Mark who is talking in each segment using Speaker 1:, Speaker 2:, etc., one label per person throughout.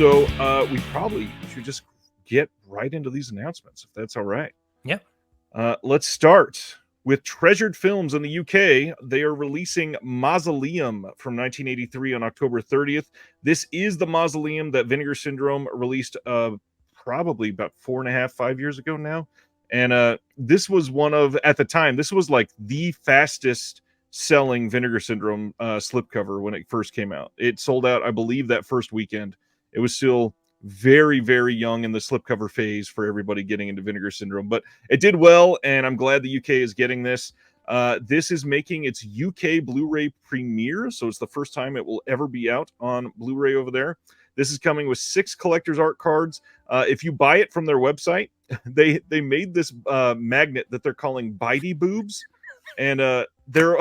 Speaker 1: So we probably should just get right into these announcements, if that's all right.
Speaker 2: Yeah.
Speaker 1: Let's start with Treasured Films in the UK. They are releasing Mausoleum from 1983 on October 30th. This is the Mausoleum that Vinegar Syndrome released probably about 4.5-5 years ago now. And this was one of, at the time, this was like the fastest selling Vinegar Syndrome slipcover when it first came out. It sold out, I believe, that first weekend. It was still very, very young in the slipcover phase for everybody getting into Vinegar Syndrome, but it did well, and I'm glad the UK is getting this. This is making its UK Blu-ray premiere, so it's the first time it will ever be out on Blu-ray over there. This is coming with 6 collector's art cards. If you buy it from their website, they made this magnet that they're calling Bitey Boobs, and there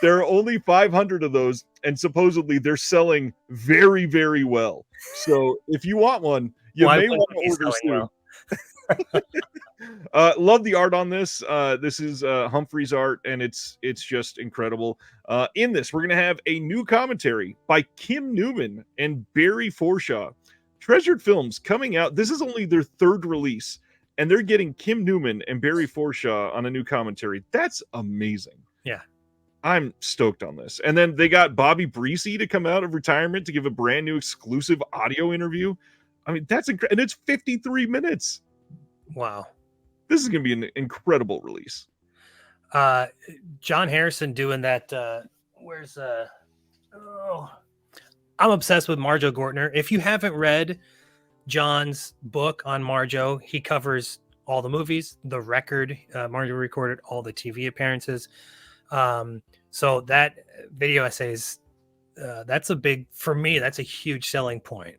Speaker 1: are only 500 of those, and supposedly they're selling very, very well. So if you want one, you may want to order soon. Well? Love the art on this. This is Humphrey's art, and it's just incredible. In this, we're going to have a new commentary by Kim Newman and Barry Forshaw. Treasured Films coming out. This is only their 3rd release, and they're getting Kim Newman and Barry Forshaw on a new commentary. That's amazing.
Speaker 2: Yeah.
Speaker 1: I'm stoked on this. And then they got Bobby Breesy to come out of retirement to give a brand new exclusive audio interview. I mean, that's incredible. And it's 53 minutes.
Speaker 2: Wow.
Speaker 1: This is going to be an incredible release.
Speaker 2: John Harrison doing that. I'm obsessed with Marjo Gortner. If you haven't read John's book on Marjo, he covers all the movies, the record. Marjo recorded all the TV appearances. So that video essays, that's for me, that's a huge selling point.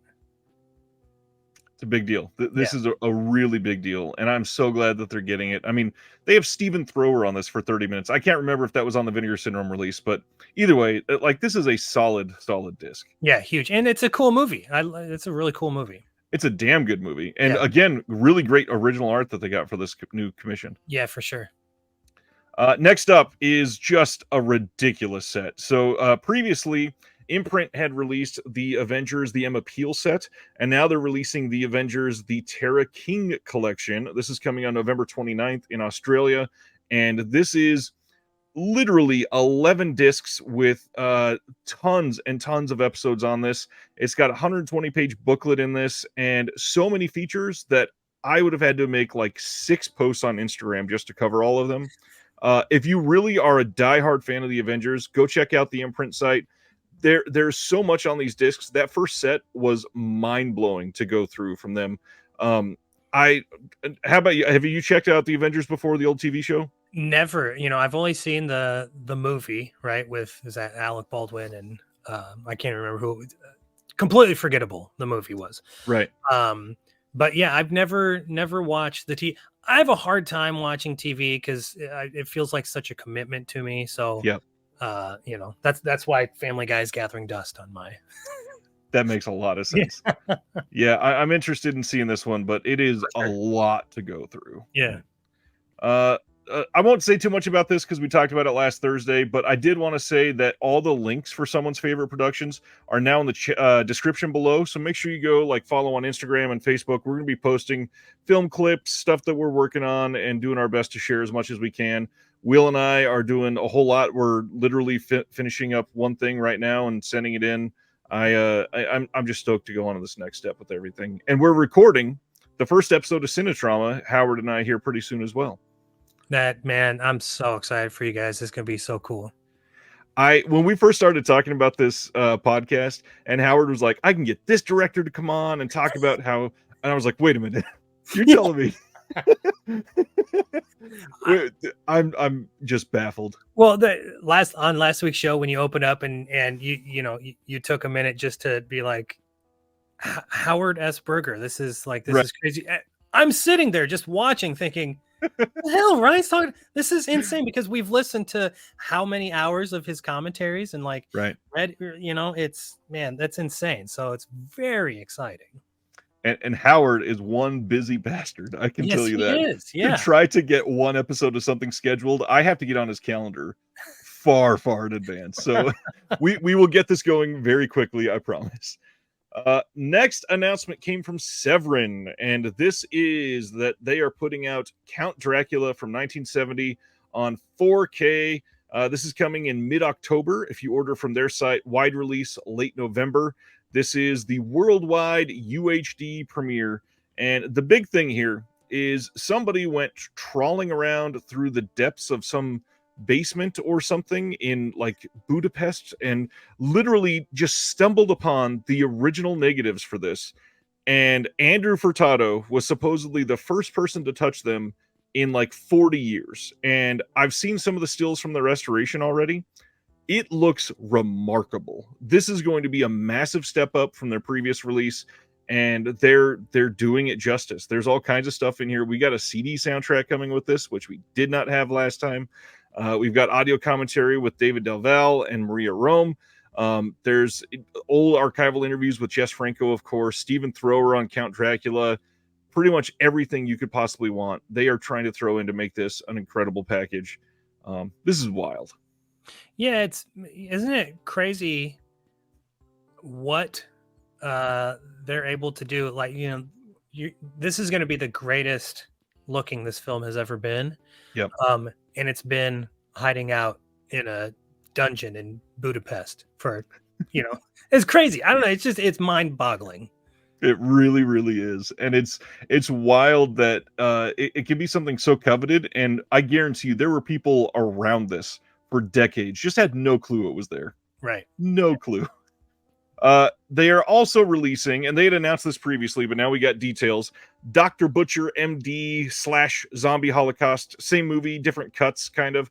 Speaker 1: It's a big deal. This is a really big deal, and I'm so glad that they're getting it. I mean, they have Stephen Thrower on this for 30 minutes. I can't remember if that was on the Vinegar Syndrome release, but either way, like, this is a solid disc.
Speaker 2: Yeah, huge. And it's a cool movie. It's a really cool movie.
Speaker 1: It's a damn good movie. And again, really great original art that they got for this new commission.
Speaker 2: Yeah, for sure.
Speaker 1: Next up is just a ridiculous set. So previously, Imprint had released the Avengers, the Emma Peel set, and now they're releasing the Avengers, the Tara King collection. This is coming on November 29th in Australia, and this is literally 11 discs with tons and tons of episodes on this. It's got a 120-page booklet in this, and so many features that I would have had to make like 6 posts on Instagram just to cover all of them. If you really are a diehard fan of the Avengers, go check out the Imprint site. There's so much on these discs. That first set was mind-blowing to go through from them. How about you? Have you checked out the Avengers before, the old TV show?
Speaker 2: Never. I've only seen the movie, right? Is that Alec Baldwin and I can't remember who. Completely forgettable the movie was.
Speaker 1: Right.
Speaker 2: But yeah, I've never watched the TV. I have a hard time watching TV because it feels like such a commitment to me. So
Speaker 1: yeah.
Speaker 2: That's why Family Guy is gathering dust on my.
Speaker 1: That makes a lot of sense. Yeah, I'm interested in seeing this one, but it is a lot to go through.
Speaker 2: Yeah.
Speaker 1: I won't say too much about this because we talked about it last Thursday, but I did want to say that all the links for Someone's Favorite Productions are now in the description below. So make sure you go follow on Instagram and Facebook. We're going to be posting film clips, stuff that we're working on, and doing our best to share as much as we can. Will and I are doing a whole lot. We're literally finishing up one thing right now and sending it in. I'm just stoked to go on to this next step with everything. And we're recording the first episode of Cine Trauma, Howard and I, here pretty soon as well.
Speaker 2: Man, I'm so excited for you guys. It's going to be so cool.
Speaker 1: When we first started talking about this podcast, and Howard was like, I can get this director to come on and talk about how, and I was like, wait a minute, you're telling me. I'm just baffled.
Speaker 2: Well, last week's show, when you opened up and you took a minute just to be like, Howard S. Berger, this is crazy. I'm sitting there just watching, thinking, the hell, Ryan's talking. This is insane because we've listened to how many hours of his commentaries and read, it's, man, that's insane. So it's very exciting.
Speaker 1: And Howard is one busy bastard. I can tell you that.
Speaker 2: He is. Yeah.
Speaker 1: To try to get one episode of something scheduled, I have to get on his calendar far in advance. So we will get this going very quickly, I promise. Next announcement came from Severin, and this is that they are putting out Count Dracula from 1970 on 4K. This is coming in mid-October if you order from their site. Wide release late November. This is the worldwide UHD premiere, and the big thing here is somebody went trawling around through the depths of some basement or something in like Budapest and literally just stumbled upon the original negatives for this. And Andrew Furtado was supposedly the first person to touch them in like 40 years. And I've seen some of the stills from the restoration already. It looks remarkable. This is going to be a massive step up from their previous release, and they're doing it justice. There's all kinds of stuff in here. We got a CD soundtrack coming with this, which we did not have last time. We've got audio commentary with David Del Valle and Maria Rome. There's old archival interviews with Jess Franco, of course, Stephen Thrower on Count Dracula, pretty much everything you could possibly want. They are trying to throw in to make this an incredible package. This is wild.
Speaker 2: Yeah, isn't it crazy what they're able to do? Like, this is going to be the greatest looking this film has ever been.
Speaker 1: Yep.
Speaker 2: And it's been hiding out in a dungeon in Budapest for, it's crazy. I don't know. It's mind boggling.
Speaker 1: It really, really is. And it's wild that it can be something so coveted. And I guarantee you there were people around this for decades, just had no clue it was there.
Speaker 2: Right.
Speaker 1: No clue. They are also releasing, and they had announced this previously, but now we got details. Dr. Butcher MD / Zombie Holocaust, same movie, different cuts, kind of.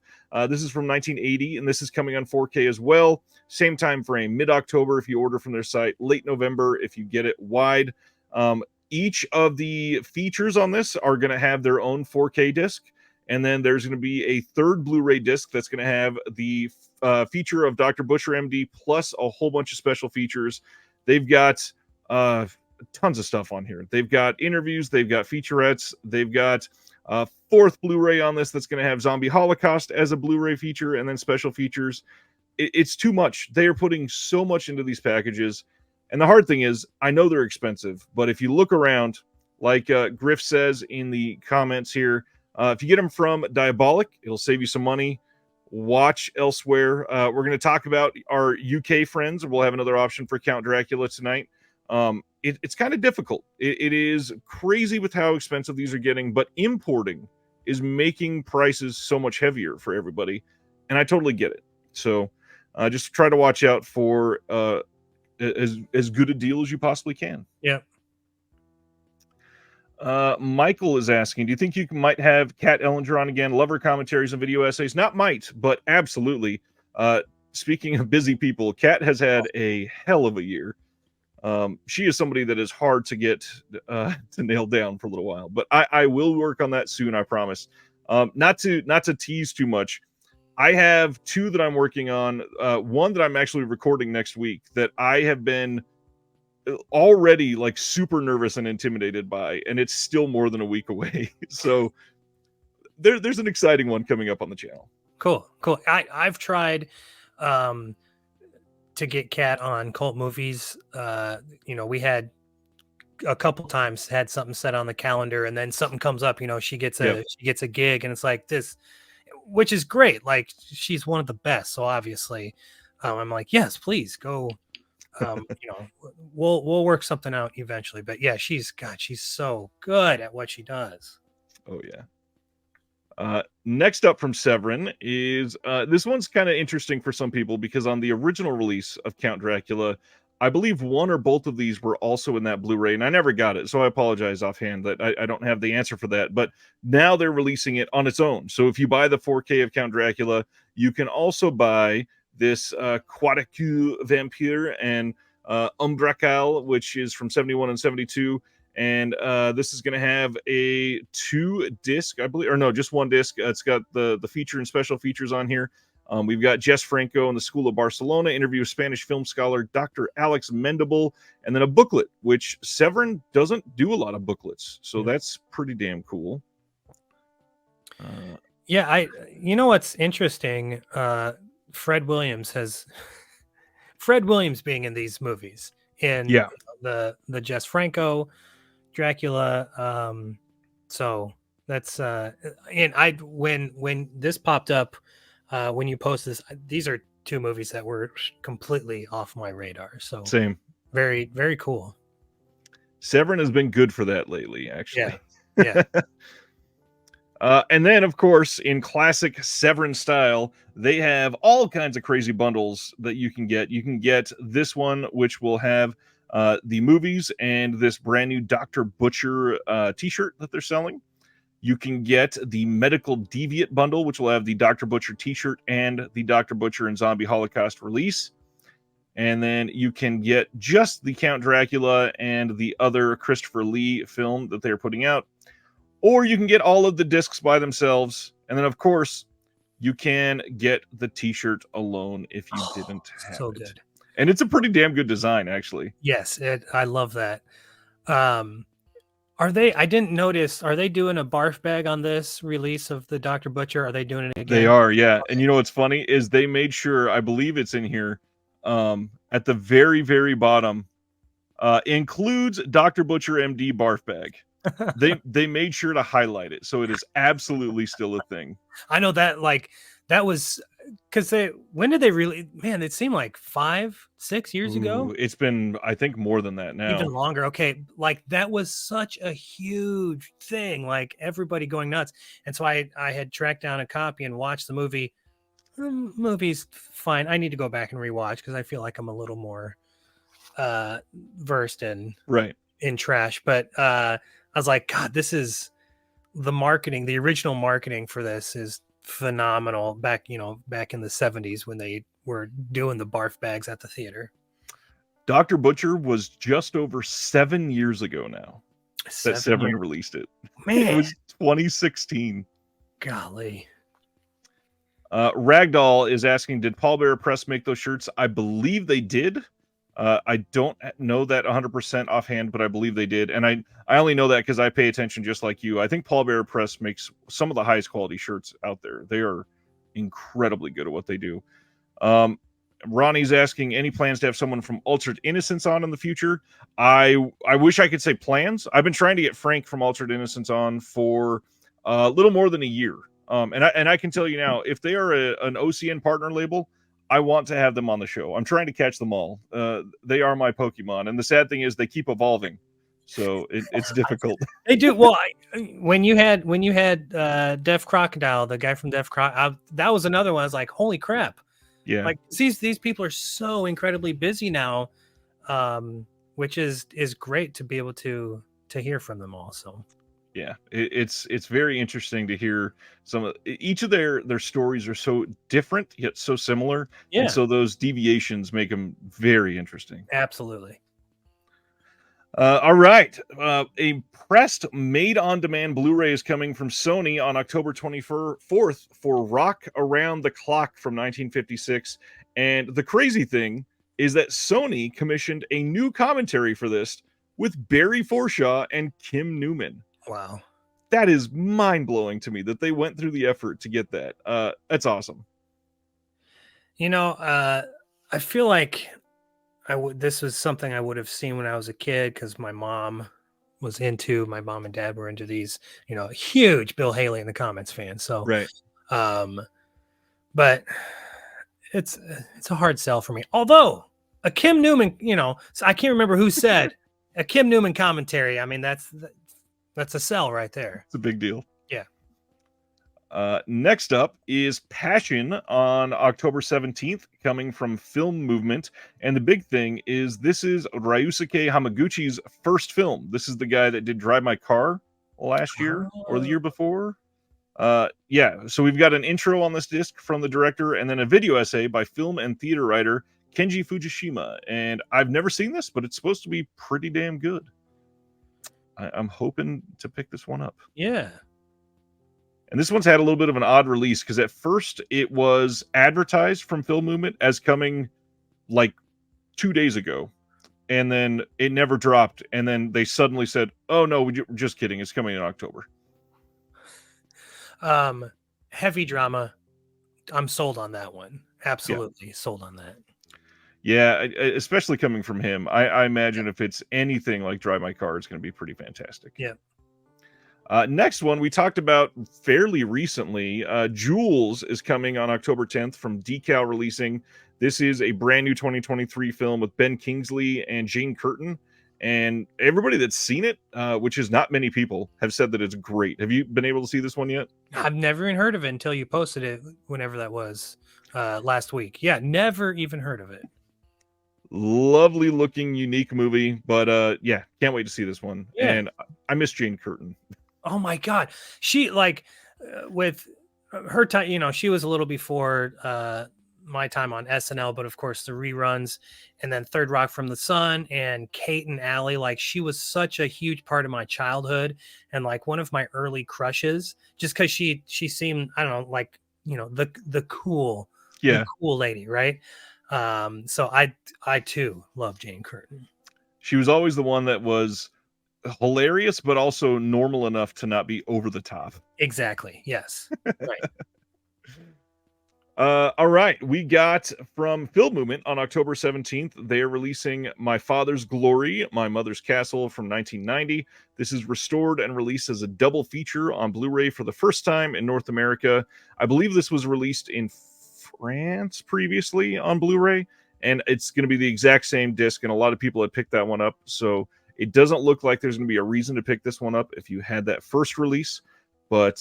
Speaker 1: This is from 1980, and this is coming on 4K as well. Same time frame, mid-October if you order from their site, late November if you get it wide. Each of the features on this are going to have their own 4K disc, and then there's going to be a third Blu-ray disc that's going to have the feature of Dr. Butcher MD plus a whole bunch of special features. They've got tons of stuff on here. They've got interviews, they've got featurettes, they've got a fourth Blu-ray on this that's going to have Zombie Holocaust as a Blu-ray feature, and then special features. It's too much. They are putting so much into these packages. And the hard thing is, I know they're expensive, but if you look around, like Griff says in the comments here, if you get them from Diabolic, it'll save you some money. Watch elsewhere. We're going to talk about our UK friends. We'll have another option for Count Dracula tonight. It's kind of difficult. It is crazy with how expensive these are getting, but importing is making prices so much heavier for everybody, and I totally get it. So just try to watch out for as good a deal as you possibly can.
Speaker 2: Yeah.
Speaker 1: Michael is asking, do you think you might have Kat Ellinger on again? Love her commentaries and video essays. Not might, but absolutely. Speaking of busy people, Kat has had a hell of a year. She is somebody that is hard to get to nail down for a little while, but I will work on that soon, I promise. Not to tease too much. I have two that I'm working on. One that I'm actually recording next week that I have been already like super nervous and intimidated by, and it's still more than a week away. So there's an exciting one coming up on the channel.
Speaker 2: Cool. I've tried to get Kat on cult movies. We had a couple times had something set on the calendar, and then something comes up. She gets a gig, and it's like this, which is great. Like, she's one of the best, so obviously, I'm like, yes, please go. We'll work something out eventually. But yeah, she's so good at what she does.
Speaker 1: Oh yeah. Next up from Severin is this one's kind of interesting for some people because on the original release of Count Dracula, I believe one or both of these were also in that Blu-ray, and I never got it, so I apologize offhand that I don't have the answer for that. But now they're releasing it on its own. So if you buy the 4K of Count Dracula, you can also buy this Aquatica Vampire and Umbrakal, which is from 71 and 72. And this is going to have a 2-disc, I believe, or no, just 1 disc. It's got the feature and special features on here. We've got Jess Franco in the School of Barcelona, interview with Spanish film scholar Dr. Alex Mendable, and then a booklet, which Severin doesn't do a lot of booklets. So that's pretty damn cool.
Speaker 2: Yeah, what's interesting? Fred Williams being in these movies. And the Jess Franco Dracula. So that's and I when this popped up, when you post this, these are two movies that were completely off my radar. So
Speaker 1: Same.
Speaker 2: very, very cool.
Speaker 1: Severin has been good for that lately, actually.
Speaker 2: Yeah.
Speaker 1: And then, of course, in classic Severin style, they have all kinds of crazy bundles that you can get. You can get this one, which will have the movies and this brand new Dr. Butcher t-shirt that they're selling. You can get the Medical Deviant bundle, which will have the Dr. Butcher t-shirt and the Dr. Butcher and Zombie Holocaust release. And then you can get just the Count Dracula and the other Christopher Lee film that they're putting out. Or you can get all of the discs by themselves. And then, of course, you can get the t-shirt alone if you didn't have
Speaker 2: so
Speaker 1: it.
Speaker 2: Good.
Speaker 1: And it's a pretty damn good design, actually.
Speaker 2: Yes, I love that. Are they? I didn't notice. Are they doing a barf bag on this release of the Dr. Butcher? Are they doing it again?
Speaker 1: They are, yeah. Okay. And you know what's funny is they made sure, I believe it's in here, at the very, very bottom, includes Dr. Butcher MD barf bag. They made sure to highlight it, so it is absolutely still a thing.
Speaker 2: I know that, that was because when did they really? Man, it seemed like 5-6 years ago.
Speaker 1: It's been, I think, more than that now.
Speaker 2: Even longer. Okay, that was such a huge thing. Like everybody going nuts, and so I had tracked down a copy and watched the movie. Movie's fine. I need to go back and rewatch because I feel like I'm a little more versed in trash. But I was like, God, this is the marketing. The original marketing for this is phenomenal. Back in the 70s when they were doing the barf bags at the theater. Dr.
Speaker 1: Butcher was just over 7 years ago now that Severin released it.
Speaker 2: Man,
Speaker 1: it was 2016.
Speaker 2: Golly.
Speaker 1: Ragdoll is asking, did Paul Bearer Press make those shirts? I believe they did. I don't know that 100% offhand, but I believe they did. And I only know that because I pay attention just like you. I think Paul Bearer Press makes some of the highest quality shirts out there. They are incredibly good at what they do. Ronnie's asking, any plans to have someone from Altered Innocence on in the future? I wish I could say plans. I've been trying to get Frank from Altered Innocence on for a little more than a year. And I can tell you now, if they are an OCN partner label, I want to have them on the show. I'm trying to catch them all. They are my Pokemon. And the sad thing is they keep evolving. So it's difficult.
Speaker 2: They do. Well, when you had Def Crocodile, the guy from Def Crocodile, that was another one. I was like, holy crap.
Speaker 1: Yeah.
Speaker 2: Like these people are so incredibly busy now, which is great to be able to hear from them all. So
Speaker 1: yeah, it's very interesting to hear each of their stories are so different yet so similar.
Speaker 2: Yeah.
Speaker 1: And so those deviations make them very interesting.
Speaker 2: Absolutely.
Speaker 1: All right. A pressed made-on-demand Blu-ray is coming from Sony on October 24th for Rock Around the Clock from 1956. And the crazy thing is that Sony commissioned a new commentary for this with Barry Forshaw and Kim Newman.
Speaker 2: Wow.
Speaker 1: That is mind-blowing to me that they went through the effort to get that. That's awesome.
Speaker 2: I feel like this was something I would have seen when I was a kid because my mom and dad were into these, huge Bill Haley in the Comments fan. So,
Speaker 1: right.
Speaker 2: But it's a hard sell for me. Although a Kim Newman, so I can't remember who said a Kim Newman commentary. I mean, that's a sell right there.
Speaker 1: It's a big deal.
Speaker 2: Yeah.
Speaker 1: Next up is Passion on October 17th, coming from Film Movement. And the big thing is this is Ryusuke Hamaguchi's first film. This is the guy that did Drive My Car last year or the year before. Yeah, so we've got an intro on this disc from the director and then a video essay by film and theater writer Kenji Fujishima. And I've never seen this, but it's supposed to be pretty damn good. I'm hoping to pick this one up.
Speaker 2: Yeah.
Speaker 1: And this one's had a little bit of an odd release because at first it was advertised from Film Movement as coming like 2 days ago. And then it never dropped. And then they suddenly said, oh, no, we're just kidding. It's coming in October.
Speaker 2: Heavy drama. I'm sold on that one. Absolutely sold on that.
Speaker 1: Yeah, especially coming from him. I imagine if it's anything like Drive My Car, it's going to be pretty fantastic.
Speaker 2: Yeah.
Speaker 1: Next one we talked about fairly recently. Jules is coming on October 10th from Decal Releasing. This is a brand new 2023 film with Ben Kingsley and Jane Curtin. And everybody that's seen it, which is not many people, have said that it's great. Have you been able to see this one yet?
Speaker 2: I've never even heard of it until you posted it, whenever that was, last week. Yeah, never even heard of it.
Speaker 1: Lovely looking, unique movie, but yeah, can't wait to see this one.
Speaker 2: Yeah.
Speaker 1: And I miss Jane Curtin.
Speaker 2: Oh my God. She with her time, she was a little before my time on SNL, but of course the reruns, and then Third Rock from the Sun and Kate and Allie, she was such a huge part of my childhood and one of my early crushes, just because she seemed, I don't know, the cool, the cool lady, right? So I too love Jane Curtin.
Speaker 1: She was always the one that was hilarious, but also normal enough to not be over the top.
Speaker 2: Exactly. Yes. Right.
Speaker 1: All right. We got from Film Movement on October 17th. They are releasing My Father's Glory, My Mother's Castle from 1990. This is restored and released as a double feature on Blu-ray for the first time in North America. I believe this was released in France previously on Blu-ray, and it's going to be the exact same disc, and a lot of people had picked that one up. So it doesn't look like there's going to be a reason to pick this one up if you had that first release. But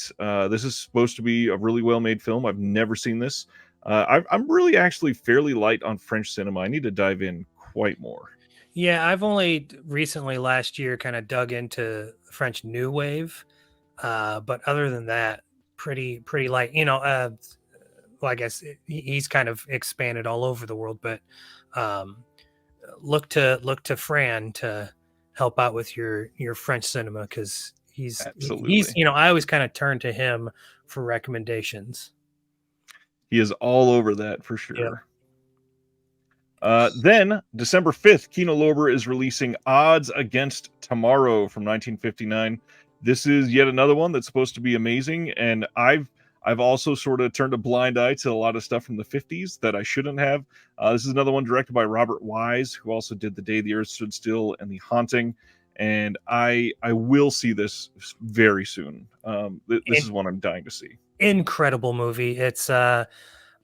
Speaker 1: this is supposed to be a really well-made film. I've never seen this. I'm really actually fairly light on French cinema. I need to dive in quite more.
Speaker 2: Yeah, I've only recently last year kind of dug into French New Wave. But other than that, pretty light. Well, I guess he's kind of expanded all over the world, but look to Fran to help out with your French cinema, because he's I always kind of turn to him for recommendations.
Speaker 1: He is all over that for sure. Then December 5th, Kino Lorber is releasing Odds Against Tomorrow from 1959. This is yet another one that's supposed to be amazing, and I've also sort of turned a blind eye to a lot of stuff from the 50s that I shouldn't have. This is another one directed by Robert Wise, who also did The Day the Earth Stood Still and The Haunting. And I will see this very soon. This is one I'm dying to see.
Speaker 2: Incredible movie. It's written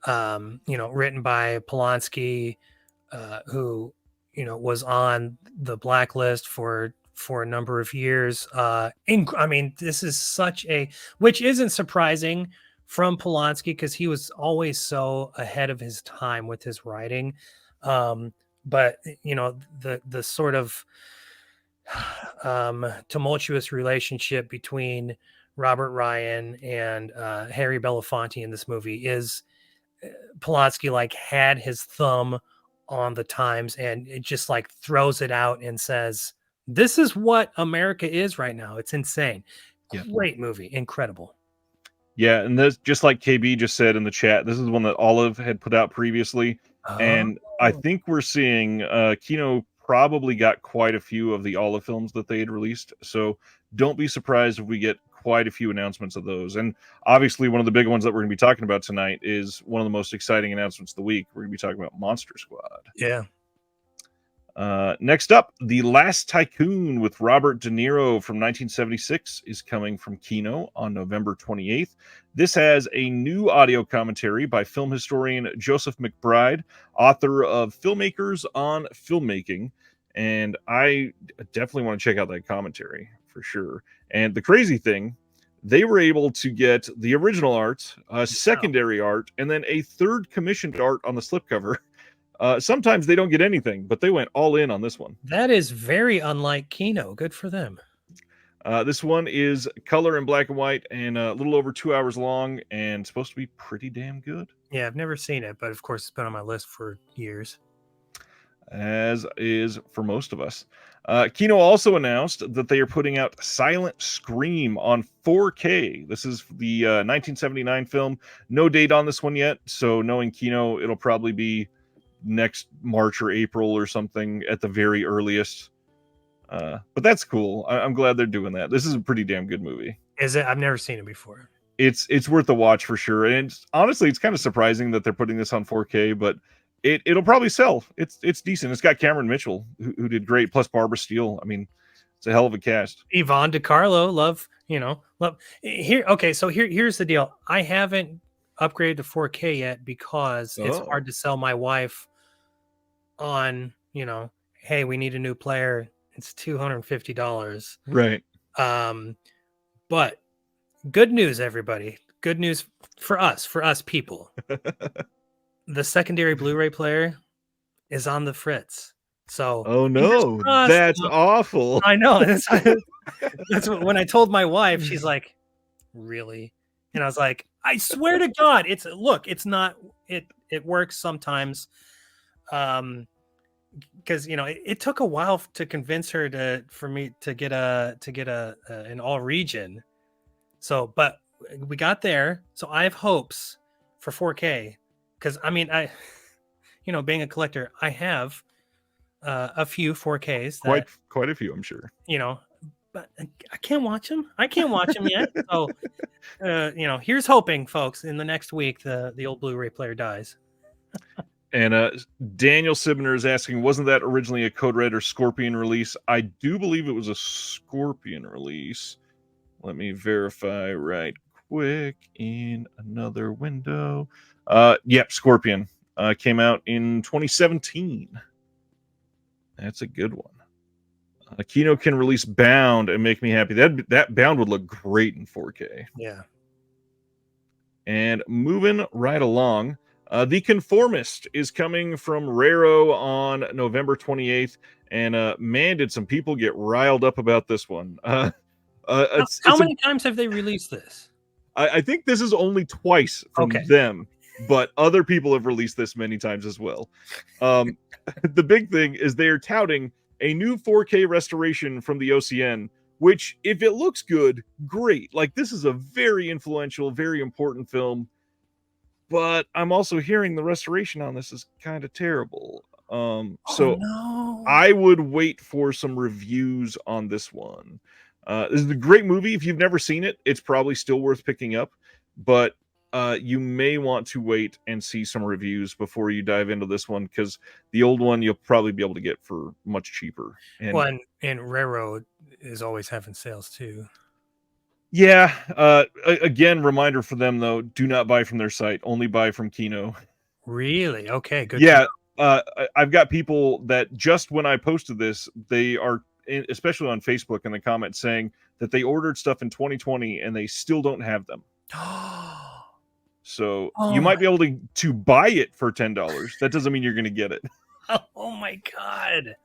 Speaker 2: by Polanski, who was on the blacklist for a number of years. I mean, this is which isn't surprising from Polanski, because he was always so ahead of his time with his writing. But the sort of tumultuous relationship between Robert Ryan and Harry Belafonte in this movie is Polanski had his thumb on the times, and it just throws it out and says, this is what America is right now. It's insane. Great movie. Incredible.
Speaker 1: Yeah, and this, just like KB just said in the chat, this is one that Olive had put out previously. And I think we're seeing Kino probably got quite a few of the Olive films that they had released. So don't be surprised if we get quite a few announcements of those. And obviously one of the big ones that we're going to be talking about tonight is one of the most exciting announcements of the week. We're going to be talking about Monster Squad.
Speaker 2: Yeah.
Speaker 1: Next up, The Last Tycoon with Robert De Niro from 1976 is coming from Kino on November 28th. This has a new audio commentary by film historian Joseph McBride, author of Filmmakers on Filmmaking. And I definitely want to check out that commentary for sure. And the crazy thing, they were able to get the original art, secondary art, and then a third commissioned art on the slipcover. Sometimes they don't get anything, but they went all in on this one.
Speaker 2: That is very unlike Kino. Good for them.
Speaker 1: This one is color in black and white and a little over 2 hours long and supposed to be pretty damn good.
Speaker 2: Yeah, I've never seen it, but of course it's been on my list for years.
Speaker 1: As is for most of us. Kino also announced that they are putting out Silent Scream on 4K. This is the 1979 film. No date on this one yet, so knowing Kino, it'll probably be next March or April or something at the very earliest. But that's cool. I'm glad they're doing that. This is a pretty damn good movie.
Speaker 2: Is it? I've never seen it before.
Speaker 1: It's worth a watch for sure. And honestly, it's kind of surprising that they're putting this on 4K, but It'll probably sell. It's decent. It's got Cameron Mitchell, who did great, plus Barbara Steele. I mean, it's a hell of a cast.
Speaker 2: Yvonne DiCarlo, love here. Okay, so here's the deal. I haven't upgraded to 4K yet because it's hard to sell my wife on, hey, we need a new player. It's $250.
Speaker 1: Right.
Speaker 2: But good news, everybody. Good news for us people. The secondary Blu-ray player is on the fritz. So
Speaker 1: oh no, that's awful.
Speaker 2: I know. That's what, when I told my wife, she's like, really? And I was like, I swear to God, it's not, it works sometimes. Because it took a while to convince her for me to get an all region. So, but we got there. So I have hopes for 4K. Because I mean, being a collector, I have a few 4Ks.
Speaker 1: Quite a few, I'm sure.
Speaker 2: But I can't watch them. I can't watch them yet. So, here's hoping, folks. In the next week, the old Blu-ray player dies.
Speaker 1: And Daniel Sibner is asking, wasn't that originally a Code Red or Scorpion release? I do believe it was a Scorpion release. Let me verify right quick in another window. Yep, Scorpion. Came out in 2017. That's a good one. Kino can release Bound and make me happy. That Bound would look great in 4K.
Speaker 2: Yeah.
Speaker 1: And moving right along, The Conformist is coming from Raro on November 28th. And man, did some people get riled up about this one. How
Speaker 2: many times have they released this?
Speaker 1: I think this is only twice from them, but other people have released this many times as well. The big thing is they are touting a new 4K restoration from the OCN, which, if it looks good, great. Like, this is a very influential, very important film, but I'm also hearing the restoration on this is kind of terrible. I would wait for some reviews on this one. This is a great movie. If you've never seen it, it's probably still worth picking up, but you may want to wait and see some reviews before you dive into this one, because the old one you'll probably be able to get for much cheaper.
Speaker 2: And Railroad is always having sales too.
Speaker 1: Yeah. Again, reminder for them though: do not buy from their site. Only buy from Kino.
Speaker 2: Really? Okay. Good.
Speaker 1: Yeah. I've got people that just when I posted this, they are, especially on Facebook, in the comments saying that they ordered stuff in 2020 and they still don't have them. So you might be able to buy it for $10. That doesn't mean you're going to get it.
Speaker 2: Oh my God.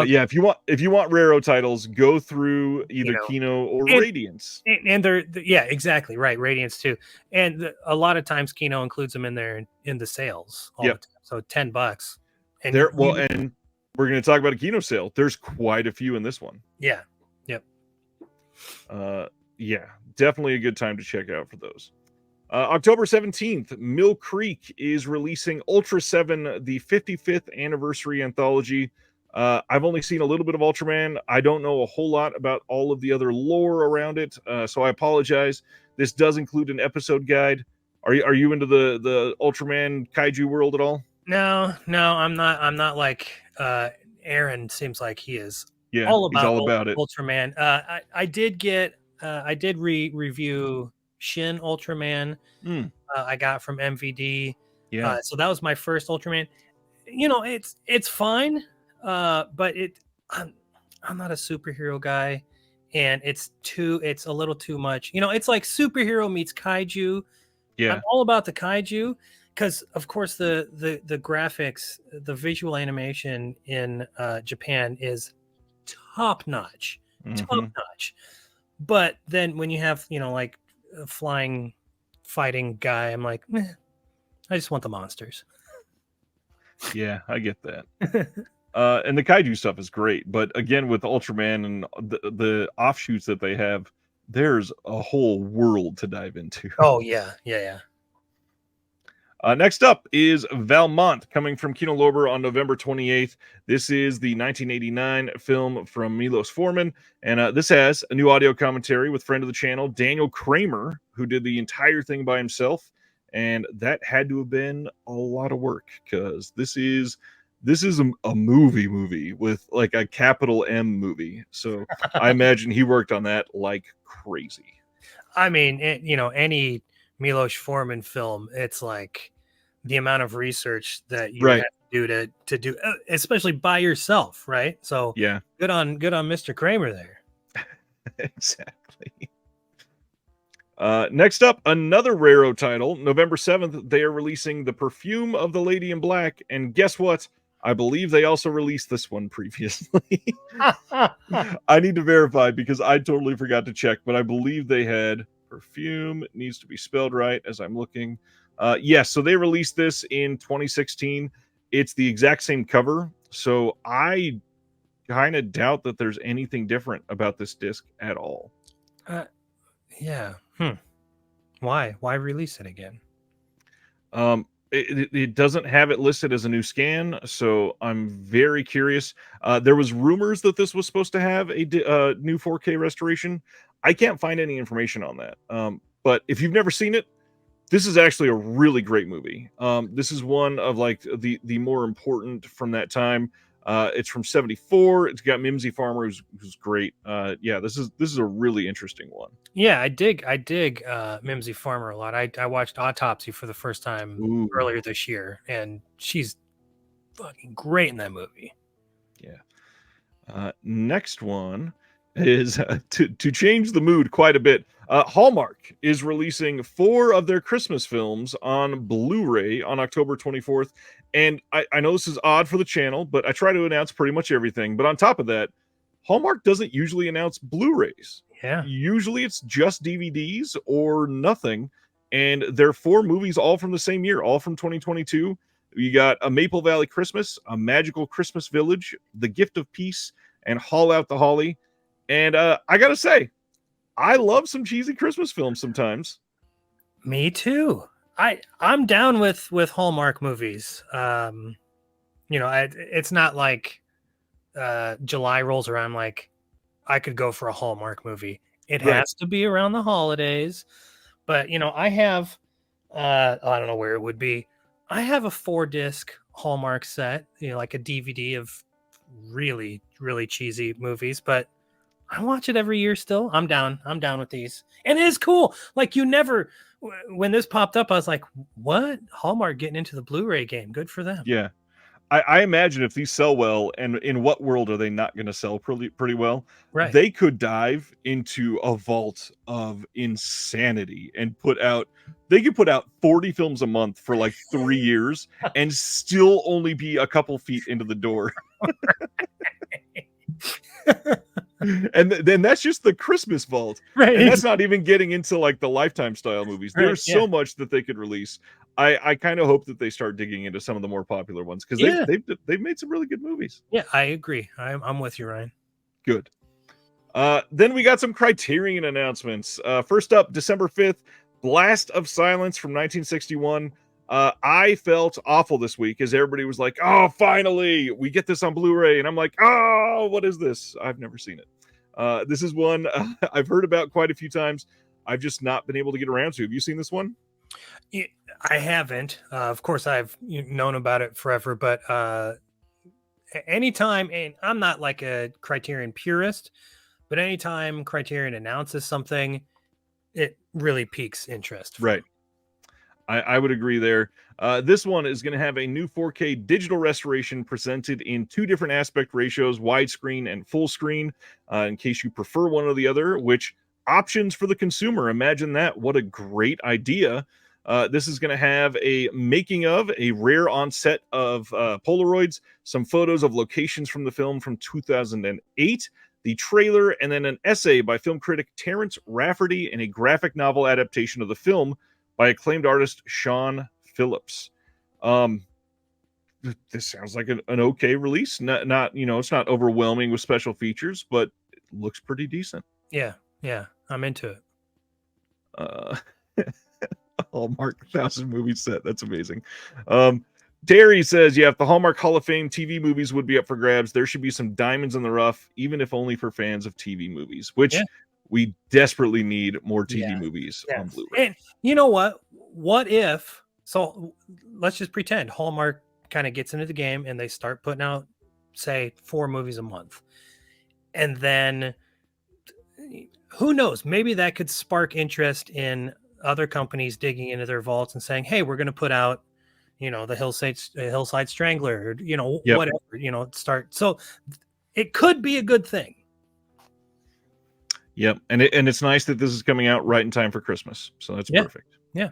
Speaker 1: Yeah, if you want Raro titles, go through either Kino or Radiance.
Speaker 2: And they're exactly right, Radiance too. And a lot of times Kino includes them in there in the sales.
Speaker 1: Yep.
Speaker 2: So $10. And
Speaker 1: and we're going to talk about a Kino sale. There's quite a few in this one.
Speaker 2: Yeah. Yep.
Speaker 1: Yeah, definitely a good time to check out for those. October 17th, Mill Creek is releasing Ultra 7, the 55th anniversary anthology. I've only seen a little bit of Ultraman. I don't know a whole lot about all of the other lore around it, so I apologize. This does include an episode guide. Are you into the Ultraman kaiju world at all?
Speaker 2: No, I'm not. I'm not like Aaron seems like he is.
Speaker 1: Yeah,
Speaker 2: all
Speaker 1: he's all about it.
Speaker 2: Ultraman. I did review Shin Ultraman. I got from MVD.
Speaker 1: Yeah.
Speaker 2: So that was my first Ultraman. It's fine. But I'm not a superhero guy, and it's a little too much. It's like superhero meets kaiju.
Speaker 1: Yeah.
Speaker 2: I'm all about the kaiju because, of course, the graphics, the visual animation in Japan is top notch. But then when you have like a flying fighting guy, I'm like, I just want the monsters.
Speaker 1: Yeah, I get that. And the kaiju stuff is great, but again, with Ultraman and the offshoots that they have, there's a whole world to dive into.
Speaker 2: Oh yeah.
Speaker 1: Next up is Valmont, coming from Kino Lorber on November 28th. This is the 1989 film from Milos Forman, and this has a new audio commentary with friend of the channel, Daniel Kramer, who did the entire thing by himself. and that had to have been a lot of work because this is a movie with like a capital M movie. So I imagine he worked on that like crazy.
Speaker 2: I mean, any Milos Forman film, it's like the amount of research that you would
Speaker 1: Right.
Speaker 2: have to do to do, especially by yourself, right? So
Speaker 1: Yeah,
Speaker 2: good on Mr. Kramer there.
Speaker 1: exactly. Next up, another Raro title. November 7th, they are releasing The Perfume of the Lady in Black. And guess what? I believe they also released this one previously. I need to verify because I totally forgot to check, but I believe they had Perfume. It needs to be spelled right as I'm looking. Yes, so they released this in 2016. It's the exact same cover. So I kind of doubt that there's anything different about this disc at all.
Speaker 2: Yeah. Why release it again?
Speaker 1: It doesn't have it listed as a new scan, so I'm very curious. There was rumors that this was supposed to have a new 4K restoration. I can't find any information on that. But if you've never seen it, this is actually a really great movie. This is one of like the more important from that time. It's from '74. It's got Mimsy Farmer, who's great. Yeah, this is a really interesting one.
Speaker 2: Yeah, I dig Mimsy Farmer a lot. I watched Autopsy for the first time
Speaker 1: Ooh,
Speaker 2: earlier this year, and she's fucking great in that movie.
Speaker 1: yeah. Next one is to change the mood quite a bit. Hallmark is releasing 4 of their Christmas films on Blu-ray on October 24th. And I know this is odd for the channel, but I try to announce pretty much everything. But on top of that, Hallmark doesn't usually announce Blu-rays.
Speaker 2: Yeah.
Speaker 1: Usually it's just DVDs or nothing. And they're 4 movies all from the same year, all from 2022. You got A Maple Valley Christmas, A Magical Christmas Village, The Gift of Peace, and Haul Out the Holly. And I gotta say, I love some cheesy Christmas films sometimes.
Speaker 2: Me too. I'm down with Hallmark movies. It's not like July rolls around like I could go for a Hallmark movie. It
Speaker 1: Right.
Speaker 2: has to be around the holidays. But I have I don't know where it would be. I have a 4-disc Hallmark set, like a DVD of really, really cheesy movies, but I watch it every year still. I'm down with these. And it is cool. Like when this popped up, I was like, what? Hallmark getting into the Blu-ray game. Good for them.
Speaker 1: Yeah. I imagine if these sell well, and in what world are they not going to sell pretty well?
Speaker 2: Right.
Speaker 1: They could dive into a vault of insanity and they could put out 40 films a month for like 3 years and still only be a couple feet into the door. And then that's just the Christmas vault.
Speaker 2: Right.
Speaker 1: And that's not even getting into like the Lifetime style movies.
Speaker 2: Right,
Speaker 1: There's so much that they could release. I kind of hope that they start digging into some of the more popular ones because they've made some really good movies.
Speaker 2: Yeah, I agree. I'm with you, Ryan.
Speaker 1: Good. Then we got some Criterion announcements. First up, December 5th, Blast of Silence from 1961. I felt awful this week as everybody was like, oh, finally, we get this on Blu-ray. And I'm like, oh, what is this? I've never seen it. This is one I've heard about quite a few times. I've just not been able to get around to. Have you seen this one?
Speaker 2: I haven't. Of course, I've known about it forever, but anytime, and I'm not like a Criterion purist, but anytime Criterion announces something, it really piques interest.
Speaker 1: Right. I would agree there. This one is going to have a new 4K digital restoration presented in 2 different aspect ratios, widescreen and full screen, in case you prefer one or the other, which options for the consumer. Imagine that. What a great idea. This is going to have a making of, a rare on-set of Polaroids, some photos of locations from the film from 2008, the trailer, and then an essay by film critic Terrence Rafferty and a graphic novel adaptation of the film by acclaimed artist Sean Phillips. This sounds like an okay release. Not it's not overwhelming with special features, but it looks pretty decent.
Speaker 2: Yeah, I'm into
Speaker 1: it. Hallmark 1,000 movie set. That's amazing. Terry says, yeah, if the Hallmark Hall of Fame TV movies would be up for grabs, there should be some diamonds in the rough, even if only for fans of TV movies, which we desperately need more TV movies on Blu-ray.
Speaker 2: And you know what? what if? So let's just pretend Hallmark kind of gets into the game and they start putting out, say, 4 movies a month, and then who knows? Maybe that could spark interest in other companies digging into their vaults and saying, "Hey, we're going to put out, the Hillside Strangler, or,
Speaker 1: Yep.
Speaker 2: whatever, start." So it could be a good thing.
Speaker 1: Yep, and it's nice that this is coming out right in time for Christmas, so that's perfect.
Speaker 2: Yeah.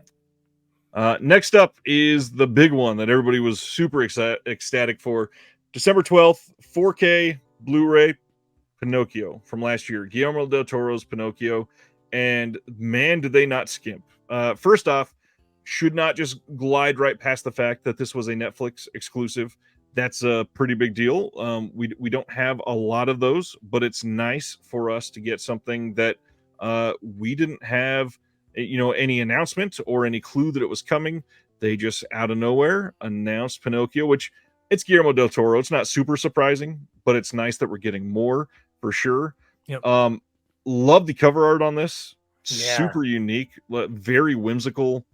Speaker 1: Next up is the big one that everybody was super ecstatic for. December 12th, 4K Blu-ray, Pinocchio from last year. Guillermo del Toro's Pinocchio, and man, did they not skimp. First off, should not just glide right past the fact that this was a Netflix exclusive. That's a pretty big deal. We don't have a lot of those, but it's nice for us to get something that we didn't have, any announcement or any clue that it was coming. They just out of nowhere announced Pinocchio, which it's Guillermo del Toro. It's not super surprising, but it's nice that we're getting more for sure.
Speaker 2: Yep.
Speaker 1: Love the cover art on this.
Speaker 2: Yeah.
Speaker 1: Super unique, very whimsical.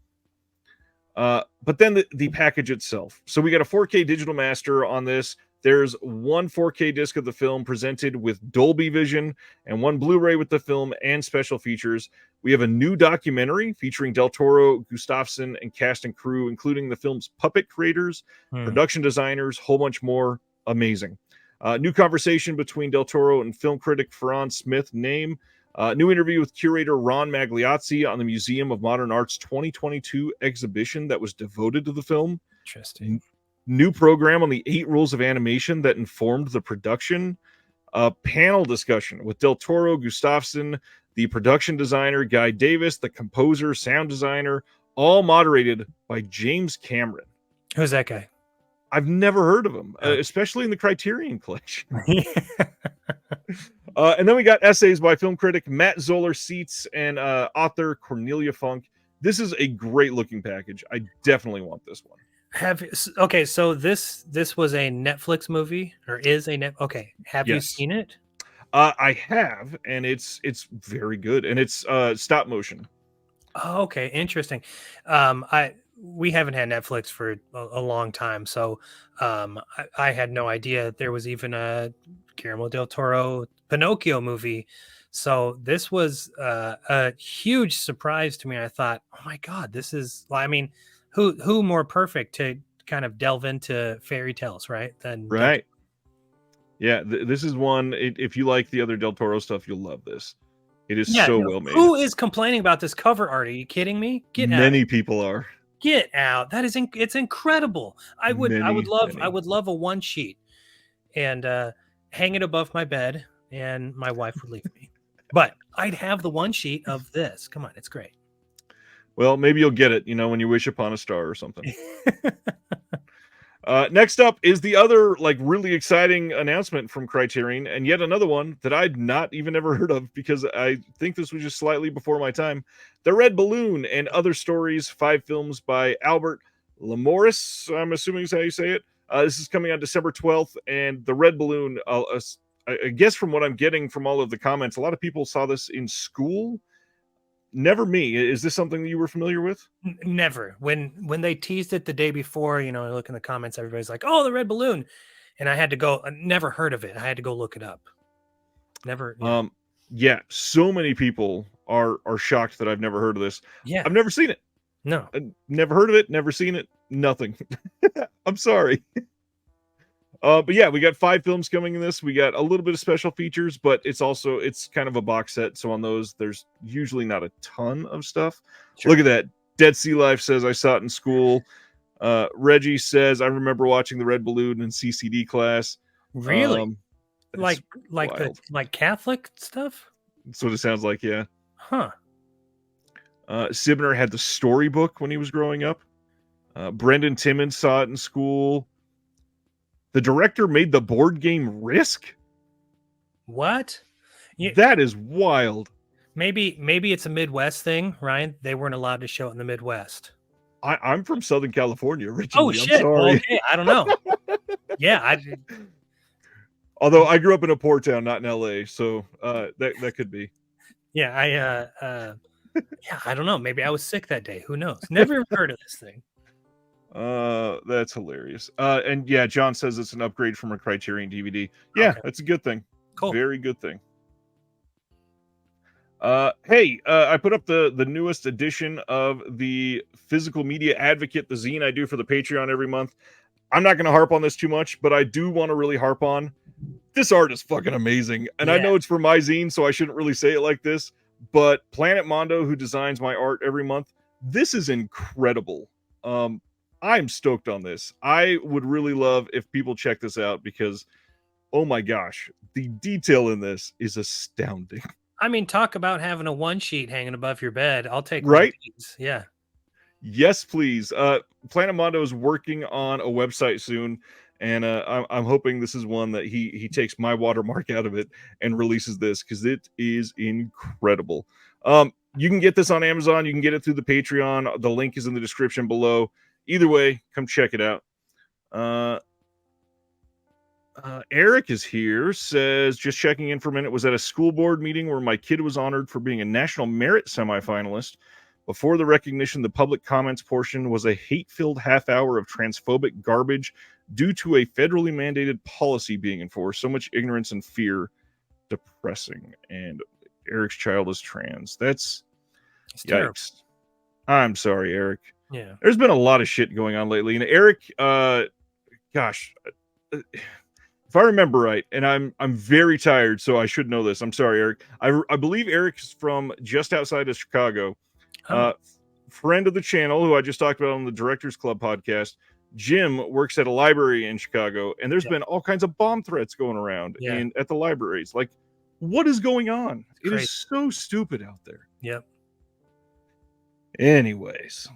Speaker 1: But then the package itself. So we got a 4K digital master on this. There's one 4K disc of the film presented with Dolby Vision and one Blu-ray with the film and special features. We have a new documentary featuring Del Toro, Gustafson, and cast and crew, including the film's puppet creators, production designers, whole bunch more. Amazing. New conversation between Del Toro and film critic Ferran Smith. New interview with curator Ron Magliozzi on the Museum of Modern Art's 2022 exhibition that was devoted to the film.
Speaker 2: Interesting.
Speaker 1: New program on the 8 rules of animation that informed the production. A panel discussion with Del Toro, Gustafson, the production designer, Guy Davis, the composer, sound designer, all moderated by James Cameron.
Speaker 2: Who's that guy?
Speaker 1: I've never heard of him, especially in the Criterion Collection. And then we got essays by film critic Matt Zoller-Seitz and author Cornelia Funk. This is a great looking package. I definitely want this one.
Speaker 2: So this was a Netflix movie, or is a net? Okay, have you seen it?
Speaker 1: I have, and it's very good, and it's stop motion.
Speaker 2: Oh, okay, interesting. We haven't had Netflix for a long time, so I had no idea there was even a Guillermo del Toro Pinocchio movie. So this was a huge surprise to me. I thought, oh my God, this is, I mean, who more perfect to kind of delve into fairy tales, right?
Speaker 1: Right. Yeah, this is one, if you like the other Del Toro stuff, you'll love this. It is well made.
Speaker 2: Who is complaining about this cover art? Are you kidding me?
Speaker 1: Many people are.
Speaker 2: Get out. That is it's incredible. I would love a one sheet and hang it above my bed, and my wife would leave me. But I'd have the one sheet of this. Come on, it's great.
Speaker 1: Well, maybe you'll get it, when you wish upon a star or something. Next up is the other really exciting announcement from Criterion, and yet another one that I'd not even ever heard of, because I think this was just slightly before my time. The Red Balloon and Other Stories, 5 films by Albert Lamouris, I'm assuming is how you say it. This is coming on December 12th, and The Red Balloon, I guess from what I'm getting from all of the comments, a lot of people saw this in school. Never me. Is this something that you were familiar with?
Speaker 2: Never. When they teased it the day before, I look in the comments, everybody's like, "Oh, the Red Balloon," and I had to go. Never heard of it. I had to go look it up. Never.
Speaker 1: Yeah. So many people are shocked that I've never heard of this.
Speaker 2: Yeah,
Speaker 1: I've never seen it.
Speaker 2: No,
Speaker 1: never heard of it. Never seen it. Nothing. I'm sorry. But yeah, we got 5 films coming in this. We got a little bit of special features, but it's kind of a box set. So on those, there's usually not a ton of stuff. Sure. Look at that. Dead Sea Life says, I saw it in school. Reggie says, I remember watching The Red Balloon in CCD class.
Speaker 2: Really? Like Catholic stuff?
Speaker 1: That's what it sounds like. Yeah.
Speaker 2: Huh.
Speaker 1: Sibner had the storybook when he was growing up. Brendan Timmons saw it in school. The director made the board game Risk.
Speaker 2: What?
Speaker 1: That is wild.
Speaker 2: Maybe it's a Midwest thing, Ryan. They weren't allowed to show it in the Midwest.
Speaker 1: I'm from Southern California originally.
Speaker 2: Oh shit!
Speaker 1: I'm sorry.
Speaker 2: Okay, I don't know. Yeah,
Speaker 1: although I grew up in a poor town, not in LA, so that could be.
Speaker 2: Yeah, Yeah, I don't know. Maybe I was sick that day. Who knows? Never even heard of this thing.
Speaker 1: That's hilarious. And yeah, John says it's an upgrade from a Criterion DVD. Yeah,
Speaker 2: Okay.
Speaker 1: that's a good thing.
Speaker 2: Cool.
Speaker 1: Very good thing. Hey, I put up the newest edition of the Physical Media Advocate, the zine I do for the Patreon every month. I'm not going to harp on this too much, but I do want to really harp on this art is fucking amazing. And I
Speaker 2: Yeah.
Speaker 1: know it's for my zine, so I shouldn't really say it like this, but Planet Mondo, who designs my art every month, this is incredible. I'm stoked on this. I would really love if people check this out because, oh my gosh, the detail in this is astounding.
Speaker 2: I mean, talk about having a one sheet hanging above your bed. I'll take one of
Speaker 1: Right?
Speaker 2: these. Yeah.
Speaker 1: Yes, please. Planet Mondo is working on a website soon, and I'm hoping this is one that he takes my watermark out of it and releases this because it is incredible. You can get this on Amazon. You can get it through the Patreon. The link is in the description below. Either way, come check it out. Eric is here, says, just checking in for a minute, was at a school board meeting where my kid was honored for being a National Merit semifinalist. Before the recognition, the public comments portion was a hate-filled half hour of transphobic garbage due to a federally mandated policy being enforced. So much ignorance and fear. Depressing. And Eric's child is trans. That's
Speaker 2: It's
Speaker 1: yikes.
Speaker 2: terrible.
Speaker 1: I'm sorry, Eric.
Speaker 2: Yeah.
Speaker 1: There's been a lot of shit going on lately. And Eric, gosh, if I remember right, and I'm very tired, so I should know this. I'm sorry, Eric. I believe Eric's from just outside of Chicago. Friend of the channel, who I just talked about on the Directors Club podcast, Jim works at a library in Chicago, and there's been all kinds of bomb threats going around at the libraries. Like, what is going on? It is so stupid out there.
Speaker 2: Yep.
Speaker 1: Anyways,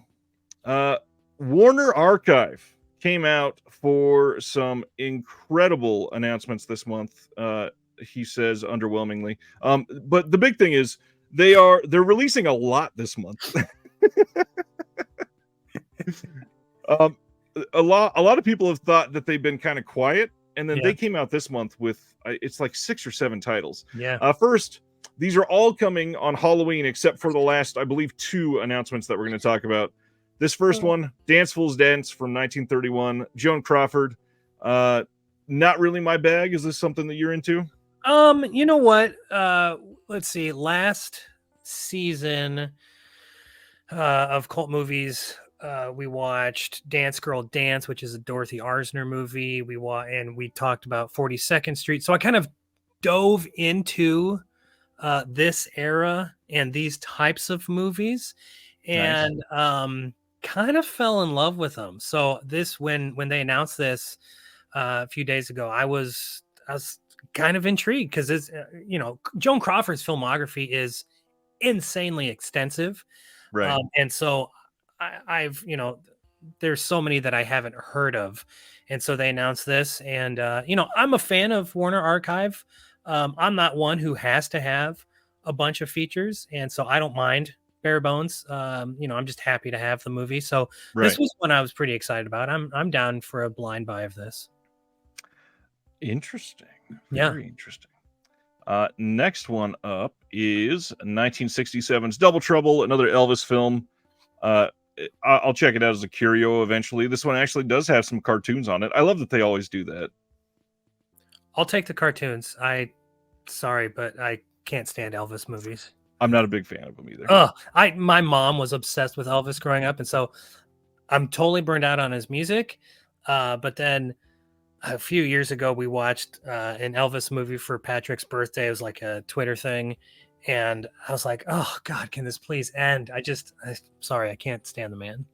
Speaker 1: Warner Archive came out for some incredible announcements this month. He says underwhelmingly. But the big thing is they're releasing a lot this month. A lot of people have thought that they've been kind of quiet, and then they came out this month with it's like 6 or 7 titles.
Speaker 2: Yeah.
Speaker 1: First, these are all coming on Halloween, except for the last, I believe, 2 announcements that we're going to talk about. This first one, Dance Fool's Dance from 1931, Joan Crawford. Not really my bag. Is this something that you're into?
Speaker 2: You know what? Let's see. Last season of cult movies, we watched Dance Girl Dance, which is a Dorothy Arzner movie. We talked about 42nd Street. So I kind of dove into this era and these types of movies, and kind of fell in love with them. So this, when they announced this a few days ago, I was kind of intrigued because it's Joan Crawford's filmography is insanely extensive,
Speaker 1: right?
Speaker 2: And so I've there's so many that I haven't heard of, and so they announced this, and I'm a fan of Warner Archive. I'm not one who has to have a bunch of features, and so I don't mind bare bones. I'm just happy to have the movie. So this was one I was pretty excited about. I'm down for a blind buy of this.
Speaker 1: Interesting. Very interesting. Next one up is 1967's Double Trouble, another Elvis film. I'll check it out as a curio eventually. This one actually does have some cartoons on it. I love that they always do that.
Speaker 2: I'll take the cartoons. Sorry, but I can't stand Elvis movies.
Speaker 1: I'm not a big fan of them either.
Speaker 2: My mom was obsessed with Elvis growing up, and so I'm totally burned out on his music. But then a few years ago, we watched an Elvis movie for Patrick's birthday. It was like a Twitter thing, and I was like, "Oh God, can this please end?" Sorry, I can't stand the man.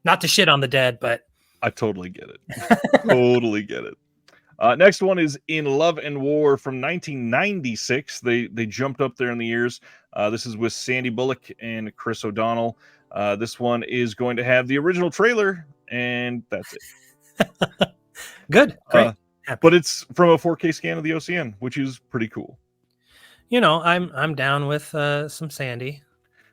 Speaker 2: Not to shit on the dead, but
Speaker 1: I totally get it. Totally get it. Next one is In Love and War from 1996. They jumped up there in the years. This is with Sandy Bullock and Chris O'Donnell. This one is going to have the original trailer, and that's it.
Speaker 2: Good, great.
Speaker 1: But it's from a 4K scan of the OCN, which is pretty cool.
Speaker 2: I'm down with some Sandy.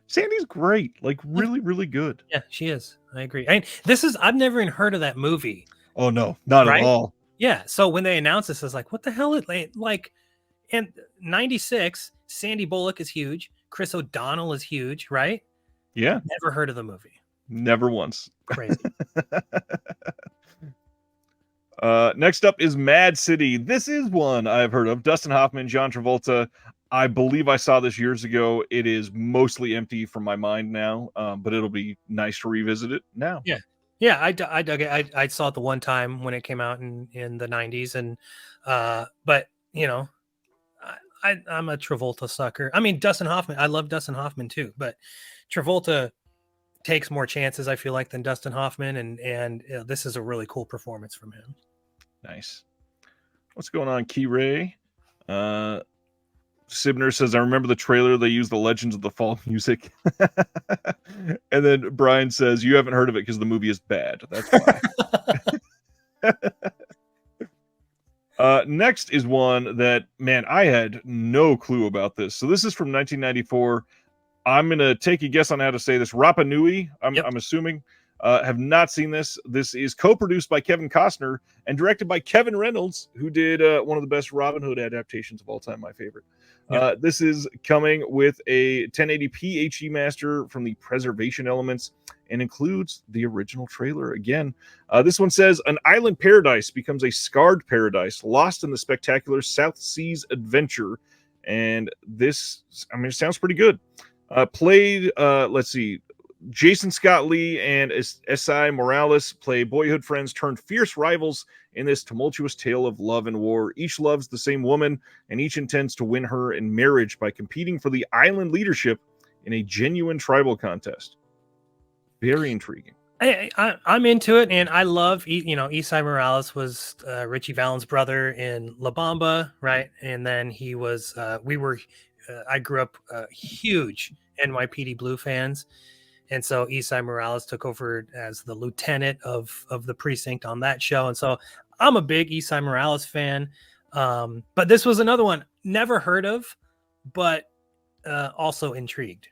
Speaker 1: Sandy's great, like really, really good.
Speaker 2: Yeah, she is. I agree. I've never even heard of that movie.
Speaker 1: Oh no, not at all.
Speaker 2: Yeah. So when they announced this, I was like, what the hell? Like, in 96, Sandy Bullock is huge. Chris O'Donnell is huge, right?
Speaker 1: Yeah.
Speaker 2: Never heard of the movie.
Speaker 1: Never once.
Speaker 2: Crazy.
Speaker 1: Next up is Mad City. This is one I've heard of. Dustin Hoffman, John Travolta. I believe I saw this years ago. It is mostly empty from my mind now, but it'll be nice to revisit it now.
Speaker 2: Yeah, I dug it. I saw it the one time when it came out in the 90s, and but you know, I'm a Travolta sucker. I mean, Dustin Hoffman. I love Dustin Hoffman too, but Travolta takes more chances, I feel like, than Dustin Hoffman, and this is a really cool performance from him.
Speaker 1: Nice. What's going on, Key Ray? Sibner says, I remember the trailer. They used the Legends of the Fall music. And then Brian says, you haven't heard of it because the movie is bad. That's why. Next is one that, man, I had no clue about this. So this is from 1994. I'm going to take a guess on how to say this. Rapa Nui, I'm assuming. Have not seen this. This is co-produced by Kevin Costner and directed by Kevin Reynolds, who did one of the best Robin Hood adaptations of all time, my favorite. This is coming with a 1080p HD master from the preservation elements and includes the original trailer again. This one says, an island paradise becomes a scarred paradise, lost in the spectacular South Seas adventure. And this, I mean, it sounds pretty good. Played, let's see, Jason Scott Lee and S.I. Morales play boyhood friends turned fierce rivals in this tumultuous tale of love and war. Each loves the same woman, and each intends to win her in marriage by competing for the island leadership in a genuine tribal contest. Very intriguing.
Speaker 2: I'm into it, and I love, Esai Morales was Richie Valens' brother in La Bamba, right? And then he was, I grew up huge NYPD Blue fans. And so Esai Morales took over as the lieutenant of the precinct on that show. And so I'm a big Esai Morales fan. But this was another one never heard of, but also intrigued.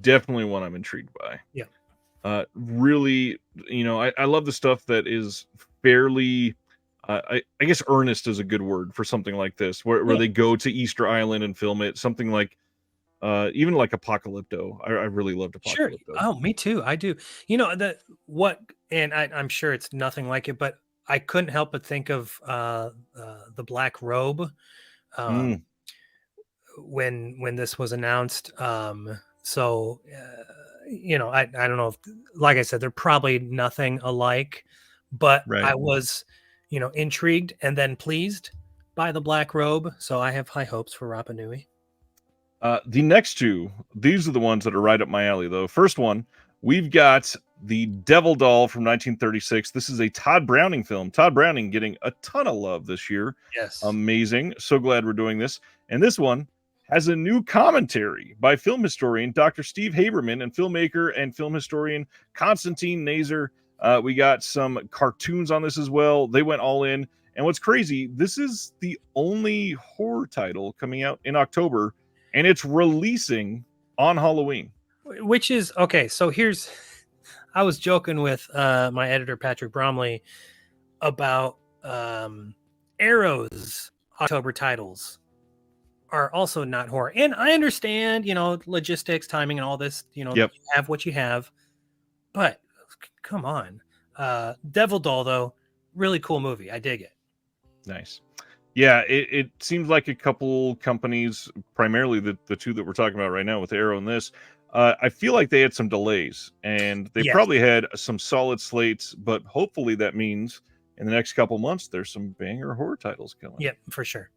Speaker 1: Definitely one I'm intrigued by.
Speaker 2: Yeah.
Speaker 1: Really, I love the stuff that is fairly, I guess earnest is a good word for something like this, where they go to Easter Island and film it. Something like, even like Apocalypto. I really loved Apocalypto.
Speaker 2: Sure. Oh, me too. I do. And I'm sure it's nothing like it, but I couldn't help but think of the Black Robe when this was announced. So I don't know if, like I said, they're probably nothing alike, but right. I was, intrigued and then pleased by the Black Robe. So I have high hopes for Rapa Nui.
Speaker 1: The next two, these are the ones that are right up my alley, though. First one, we've got The Devil Doll from 1936. This is a Todd Browning film. Todd Browning getting a ton of love this year.
Speaker 2: Yes.
Speaker 1: Amazing. So glad we're doing this. And this one has a new commentary by film historian Dr. Steve Haberman and filmmaker and film historian Konstantin Nazer. We got some cartoons on this as well. They went all in. And what's crazy, this is the only horror title coming out in October, and it's releasing on Halloween.
Speaker 2: Which is, okay, so I was joking with my editor, Patrick Bromley, about Arrow's October titles are also not horror. And I understand, logistics, timing, and all this, you have what you have. But come on. Devil Doll, though, really cool movie. I dig it.
Speaker 1: Nice. Yeah, it seems like a couple companies, primarily the two that we're talking about right now with Arrow and this, I feel like they had some delays, and they probably had some solid slates, but hopefully that means in the next couple months there's some banger horror titles coming.
Speaker 2: Yep, for sure.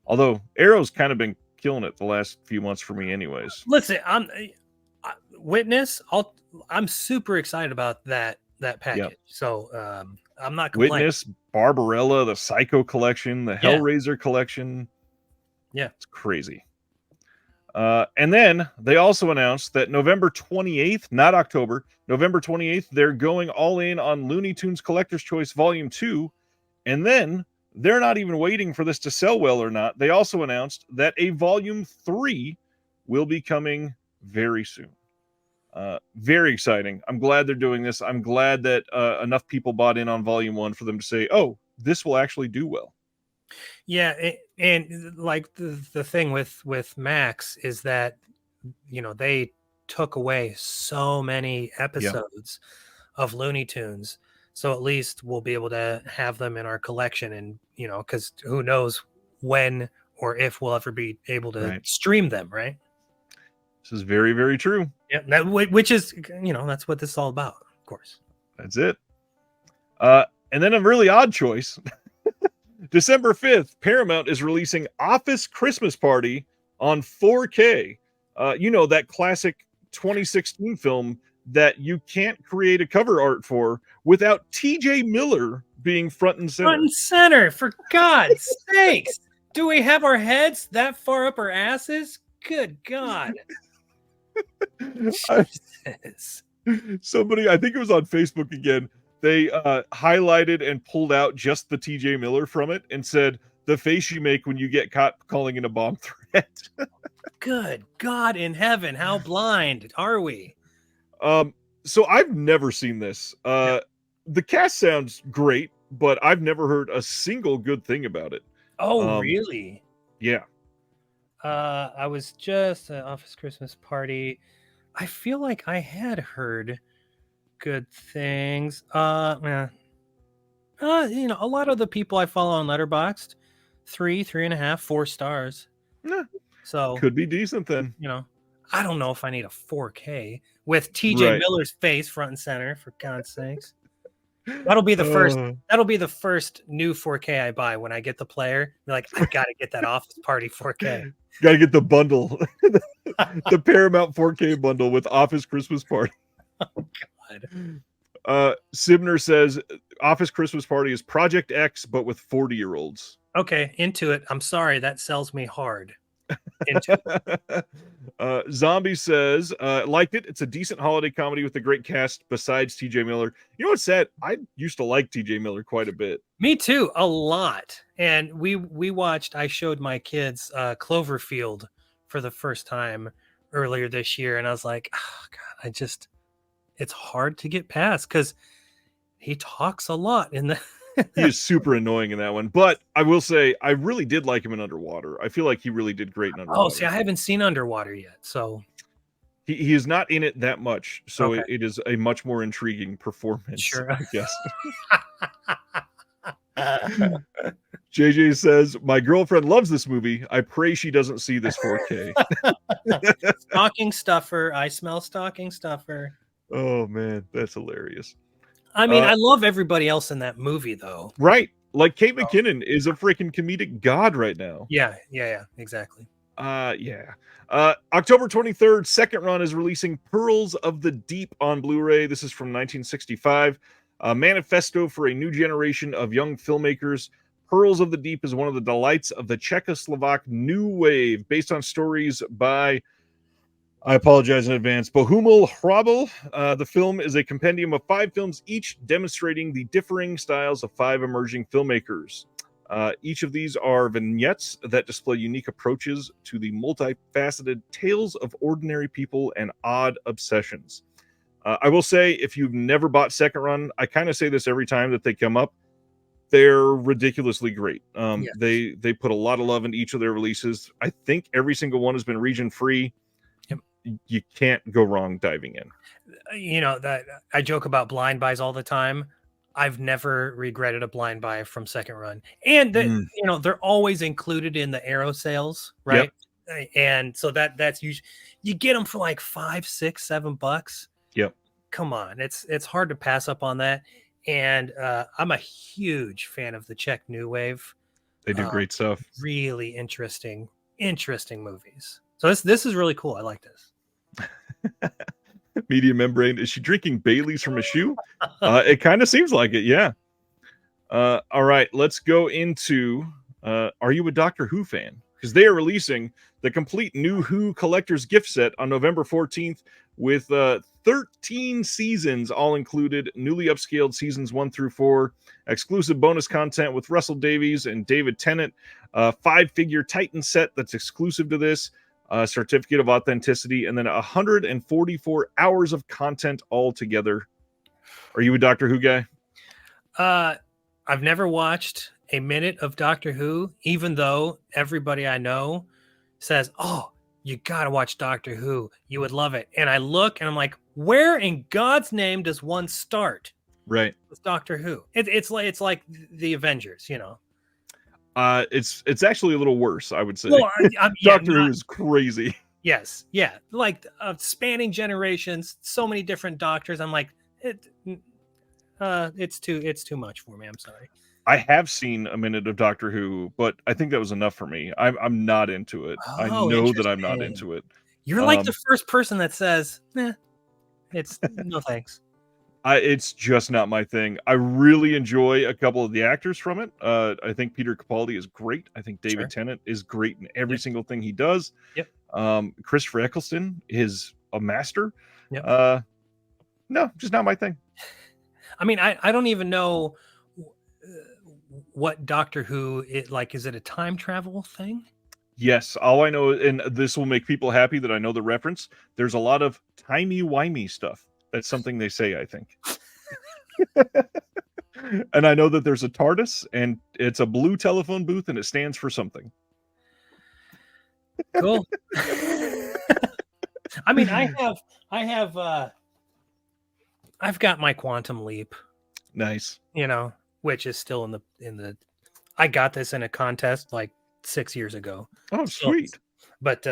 Speaker 1: Although Arrow's kind of been killing it the last few months for me anyways.
Speaker 2: Listen, Witness, I'm super excited about that package. Yep. So I'm not complaining.
Speaker 1: Witness, Barbarella, the Psycho collection, the Hellraiser collection.
Speaker 2: Yeah.
Speaker 1: It's crazy. And then they also announced that November 28th, not October, November 28th, they're going all in on Looney Tunes Collector's Choice Volume 2. And then they're not even waiting for this to sell well or not. They also announced that a Volume 3 will be coming very soon. Very exciting. I'm glad they're doing this. I'm glad that enough people bought in on Volume 1 for them to say, oh, this will actually do well.
Speaker 2: Yeah, and like the thing with Max is that they took away so many
Speaker 1: Yeah.
Speaker 2: episodes of Looney Tunes, so at least we'll be able to have them in our collection, and because who knows when or if we'll ever be able to
Speaker 1: Right.
Speaker 2: stream them, right?
Speaker 1: This is very, very true.
Speaker 2: Yeah, which is that's what this is all about, of course.
Speaker 1: That's it. And then a really odd choice. December 5th, Paramount is releasing Office Christmas Party on 4K. That classic 2016 film that you can't create a cover art for without TJ Miller being front and center.
Speaker 2: Front and center, for God's sakes. Do we have our heads that far up our asses? Good God.
Speaker 1: Somebody, I think it was on Facebook again, they highlighted and pulled out just the TJ Miller from it and said, the face you make when you get caught calling in a bomb threat.
Speaker 2: Good God in heaven, how blind are we?
Speaker 1: So I've never seen this. The cast sounds great, but I've never heard a single good thing about it.
Speaker 2: Oh, really?
Speaker 1: Yeah.
Speaker 2: I was just at Office Christmas Party. I feel like I had heard good things. A lot of the people I follow on Letterboxd, 3.5, 4 stars.
Speaker 1: Yeah.
Speaker 2: So
Speaker 1: could be decent then.
Speaker 2: I don't know if I need a 4K with TJ Miller's face front and center, for God's sakes. That'll be the first. That'll be the first new 4K I buy when I get the player. Be like, I gotta get that Office Party 4K.
Speaker 1: Gotta get the bundle, the Paramount 4K bundle with Office Christmas Party.
Speaker 2: Oh God.
Speaker 1: Sibner says Office Christmas Party is Project X, but with 40-year-olds.
Speaker 2: Okay, into it. I'm sorry, that sells me hard.
Speaker 1: Zombie says liked it. It's a decent holiday comedy with a great cast besides TJ Miller. You know what's sad? I used to like TJ Miller quite a bit.
Speaker 2: Me too, a lot. And we watched, I showed my kids Cloverfield for the first time earlier this year, and I was like, oh God, it's hard to get past because he talks a lot in the
Speaker 1: he is super annoying in that one, but I will say I really did like him in Underwater. I feel like he really did great in Underwater.
Speaker 2: Oh, see, I haven't seen Underwater yet, so
Speaker 1: he is not in it that much, so
Speaker 2: okay.
Speaker 1: it is a much more intriguing performance.
Speaker 2: Sure,
Speaker 1: I guess. JJ says my girlfriend loves this movie. I pray she doesn't see this 4K.
Speaker 2: Stocking stuffer. I smell stocking stuffer.
Speaker 1: Oh man, that's hilarious.
Speaker 2: I mean, I love everybody else in that movie, though.
Speaker 1: Right. Like Kate McKinnon is a freaking comedic god right now.
Speaker 2: Yeah, exactly.
Speaker 1: October 23rd, Second Run is releasing Pearls of the Deep on Blu-ray. This is from 1965. A manifesto for a new generation of young filmmakers. Pearls of the Deep is one of the delights of the Czechoslovak New Wave, based on stories by, I apologize in advance, Bohumil Hrabal. The film is a compendium of 5 films, each demonstrating the differing styles of 5 emerging filmmakers. Each of these are vignettes that display unique approaches to the multifaceted tales of ordinary people and odd obsessions. I will say, if you've never bought Second Run, I kind of say this every time that they come up, they're ridiculously great. Yes. They put a lot of love into each of their releases. I think every single one has been region free. You can't go wrong diving in.
Speaker 2: That I joke about blind buys all the time. I've never regretted a blind buy from Second Run, and they're always included in the Arrow sales, right? Yep. And so that's usually you get them for like $5, $6, $7.
Speaker 1: Yep.
Speaker 2: Come on, it's hard to pass up on that. And I'm a huge fan of the Czech New Wave.
Speaker 1: They do great stuff.
Speaker 2: Really interesting movies. So this is really cool. I like this.
Speaker 1: Media Membrane, is she drinking Bailey's from a shoe? It kind of seems like it, yeah. All right, let's go into are you a Doctor Who fan? Because they are releasing the complete new Who collector's gift set on November 14th with 13 seasons all included, newly upscaled seasons 1 through 4, exclusive bonus content with Russell Davies and David Tennant, 5-figure Titan set that's exclusive to this, certificate of authenticity, and then 144 hours of content altogether. Are you a Doctor Who guy?
Speaker 2: I've never watched a minute of Doctor Who, even though everybody I know says, "Oh, you gotta watch Doctor Who. You would love it." And I look and I'm like, where in God's name does one start
Speaker 1: Right.
Speaker 2: with Doctor Who? It's like the Avengers, you know.
Speaker 1: It's actually a little worse, I would say.
Speaker 2: Well, yeah,
Speaker 1: Doctor Who is crazy.
Speaker 2: yes, yeah, like spanning generations, so many different doctors. I'm like, it's too much for me. I'm sorry.
Speaker 1: I have seen a minute of Doctor Who, but I think that was enough for me. I'm not into it. I
Speaker 2: Oh,
Speaker 1: know that I'm not into
Speaker 2: interesting.
Speaker 1: it.
Speaker 2: You're like the first person that says, it's no thanks.
Speaker 1: It's just not my thing. I really enjoy a couple of the actors from it. I think Peter Capaldi is great. I think David Tennant is great in every single thing he does.
Speaker 2: Yep.
Speaker 1: Christopher Eccleston is a master.
Speaker 2: Yep.
Speaker 1: No, just not my thing.
Speaker 2: I mean, I don't even know what Doctor Who is like. Is it a time travel thing?
Speaker 1: Yes, all I know, and this will make people happy that I know the reference. There's a lot of timey-wimey stuff. That's something they say, I think. And I know that there's a TARDIS, and it's a blue telephone booth, and it stands for something.
Speaker 2: Cool. I mean, I've got my Quantum Leap.
Speaker 1: Nice.
Speaker 2: You know, which is still in the. I got this in a contest like 6 years ago.
Speaker 1: Oh, sweet.
Speaker 2: But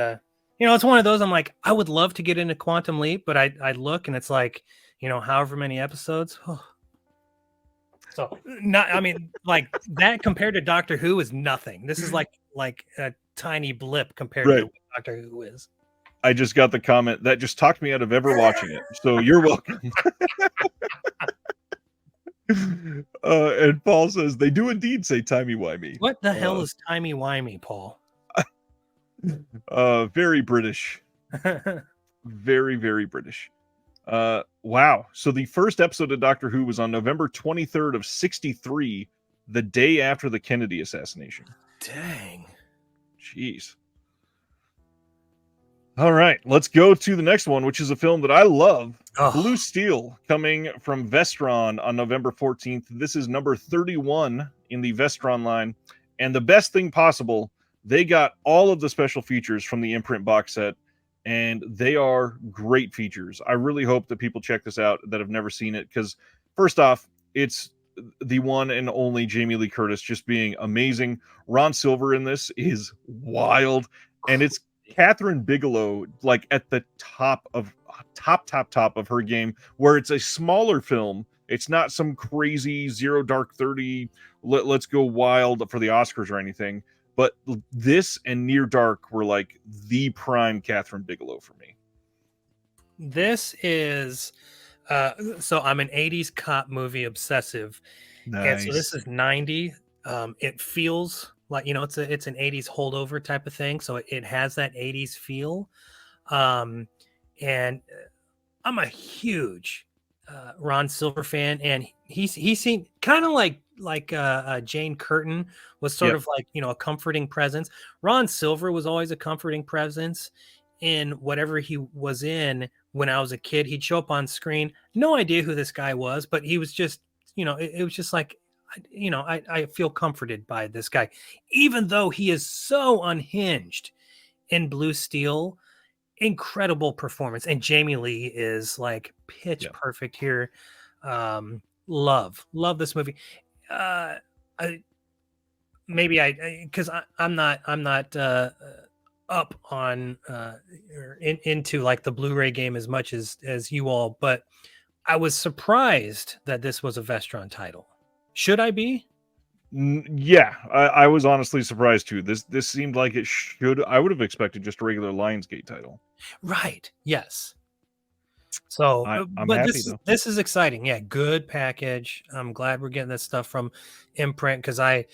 Speaker 2: it's one of those. I'm like, I would love to get into Quantum Leap, but I look and it's like, however many episodes. Oh. So I mean, like that compared to Doctor Who is nothing. This is like a tiny blip compared to what Doctor Who is.
Speaker 1: I just got the comment that just talked me out of ever watching it. So you're welcome. And Paul says they do indeed say timey-wimey.
Speaker 2: What the hell is timey-wimey, Paul?
Speaker 1: Very British. Very, very British. Wow. So the first episode of Doctor Who was on November 23rd of 1963, the day after the Kennedy assassination.
Speaker 2: Dang.
Speaker 1: Jeez. All right, let's go to the next one, which is a film that I love. Blue Steel, coming from Vestron on November 14th. This is number 31 in the Vestron line. And the best thing possible, they got all of the special features from the imprint box set, and they are great features. I really hope that people check this out that have never seen it, because first off, it's the one and only Jamie Lee Curtis just being amazing. Ron Silver in this is wild, and it's Catherine Bigelow like at the top of her game, where it's a smaller film. It's not some crazy Zero Dark 30 let's go wild for the Oscars or anything, but this and Near Dark were like the prime Catherine Bigelow for me.
Speaker 2: This is so I'm an 80s cop movie obsessive.
Speaker 1: Nice.
Speaker 2: And so this is 90. It feels like, it's an 80s holdover type of thing. So it has that 80s feel. And I'm a huge Ron Silver fan, and he seemed kind of like Jane Curtin was sort of like, a comforting presence. Ron Silver was always a comforting presence in whatever he was in. When I was a kid, he'd show up on screen, no idea who this guy was, but he was just, it was just like, I feel comforted by this guy, even though he is so unhinged in Blue Steel. Incredible performance, and Jamie Lee is like pitch perfect here. Love this movie. Because I'm not up on into like the Blu-ray game as much as you all, but I was surprised that this was a Vestron title. Should I be?
Speaker 1: Yeah, I was honestly surprised too. This seemed like it should. I would have expected just a regular Lionsgate title.
Speaker 2: Right. Yes. So,
Speaker 1: I'm
Speaker 2: but
Speaker 1: happy though.
Speaker 2: This is exciting. Yeah, good package. I'm glad we're getting this stuff from Imprint, because I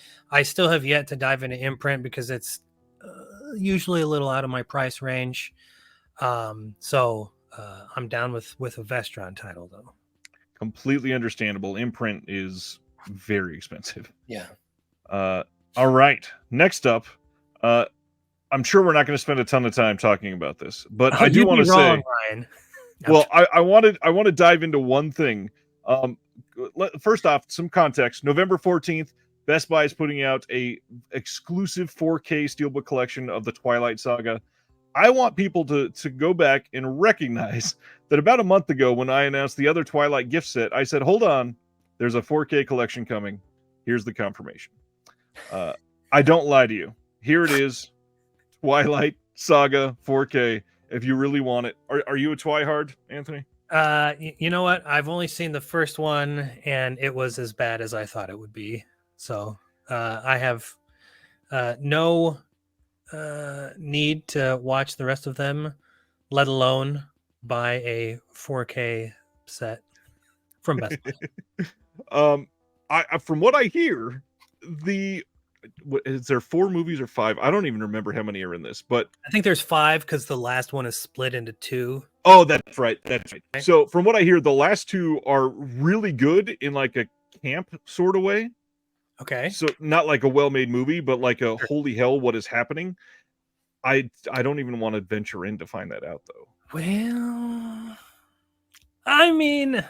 Speaker 2: still have yet to dive into Imprint because it's usually a little out of my price range. So I'm down with a Vestron title though.
Speaker 1: Completely understandable. Imprint is very expensive.
Speaker 2: Yeah.
Speaker 1: All right. Next up, I'm sure we're not going to spend a ton of time talking about this, but I do want to say,
Speaker 2: Ryan.
Speaker 1: Well, I want to dive into one thing. First off, some context. November 14th, Best Buy is putting out a exclusive 4K Steelbook collection of the Twilight saga. I want people to go back and recognize that about a month ago when I announced the other Twilight gift set, I said, hold on, there's a 4K collection coming. Here's the confirmation. I don't lie to you. Here it is, Twilight Saga 4K. If you really want it. Are you a Twihard, Anthony?
Speaker 2: You know what? I've only seen the first one, and it was as bad as I thought it would be. So I have no need to watch the rest of them, let alone buy a 4K set from Best Buy.
Speaker 1: From what I hear, is there 4 movies or 5? I don't even remember how many are in this, but
Speaker 2: I think there's 5 because the last one is split into 2.
Speaker 1: Oh, that's right. That's right. So from what I hear, the last 2 are really good in like a camp sort of way.
Speaker 2: Okay.
Speaker 1: So not like a well-made movie, but like a holy hell, what is happening? I don't even want to venture in to find that out, though.
Speaker 2: Well, I mean,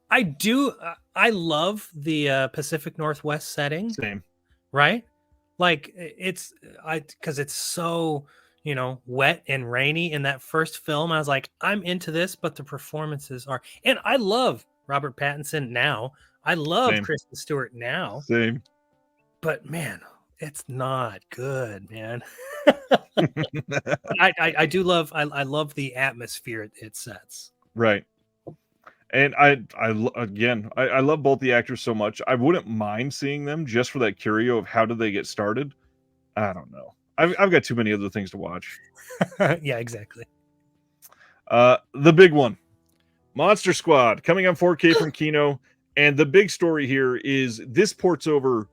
Speaker 2: I do. I love the Pacific Northwest setting.
Speaker 1: Same.
Speaker 2: Right? Like because it's so, wet and rainy in that first film. I was like, I'm into this, but the performances are, and I love Robert Pattinson now. I love Kristen Stewart now.
Speaker 1: Same.
Speaker 2: But man, it's not good, man. I do love, I love the atmosphere it sets.
Speaker 1: Right. And I love both the actors so much. I wouldn't mind seeing them just for that curio of how did they get started. I don't know. I've got too many other things to watch.
Speaker 2: Yeah, exactly.
Speaker 1: The big one, Monster Squad, coming on 4K from Kino. And the big story here is this ports over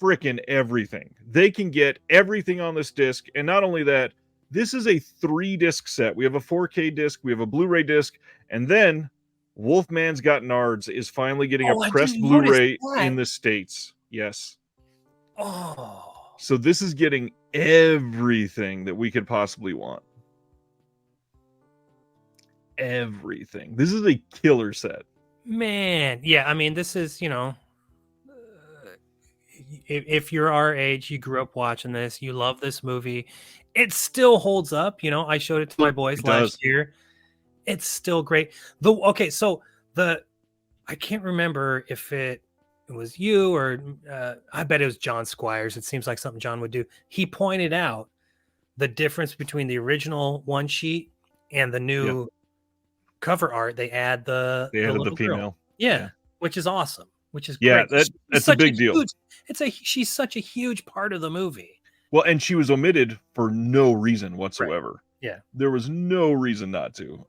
Speaker 1: freaking everything. They can get everything on this disc. And not only that, this is a 3-disc set. We have a 4K disc, we have a Blu-ray disc, and then Wolfman's Got Nards is finally getting a pressed Blu-ray in the States. Yes.
Speaker 2: Oh.
Speaker 1: So this is getting everything that we could possibly want. Everything. This is a killer set.
Speaker 2: Man, yeah, I mean, this is, if you're our age, you grew up watching this, you love this movie, it still holds up. I showed it to my boys last year. It's still great. So I can't remember if it was you or I bet it was John Squires. It seems like something John would do. He pointed out the difference between the original one sheet and the new cover art. They add the little
Speaker 1: female
Speaker 2: girl. Yeah, which is awesome. Which is
Speaker 1: great. That's a big deal.
Speaker 2: She's such a huge part of the movie.
Speaker 1: Well, and she was omitted for no reason whatsoever.
Speaker 2: Right. Yeah,
Speaker 1: there was no reason not to.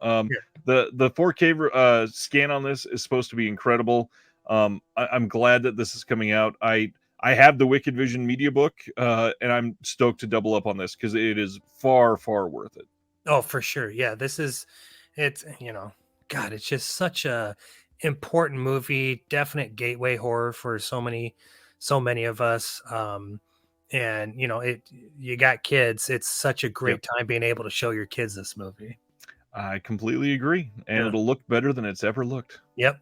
Speaker 1: The 4K scan on this is supposed to be incredible. I'm glad that this is coming out. I have the Wicked Vision media book, and I'm stoked to double up on this because it is far, far worth it.
Speaker 2: Oh, for sure. Yeah, it's God, it's just such a important movie, definite gateway horror for so many of us. And you got kids, it's such a great time being able to show your kids this movie.
Speaker 1: I completely agree, and it'll look better than it's ever looked.
Speaker 2: Yep.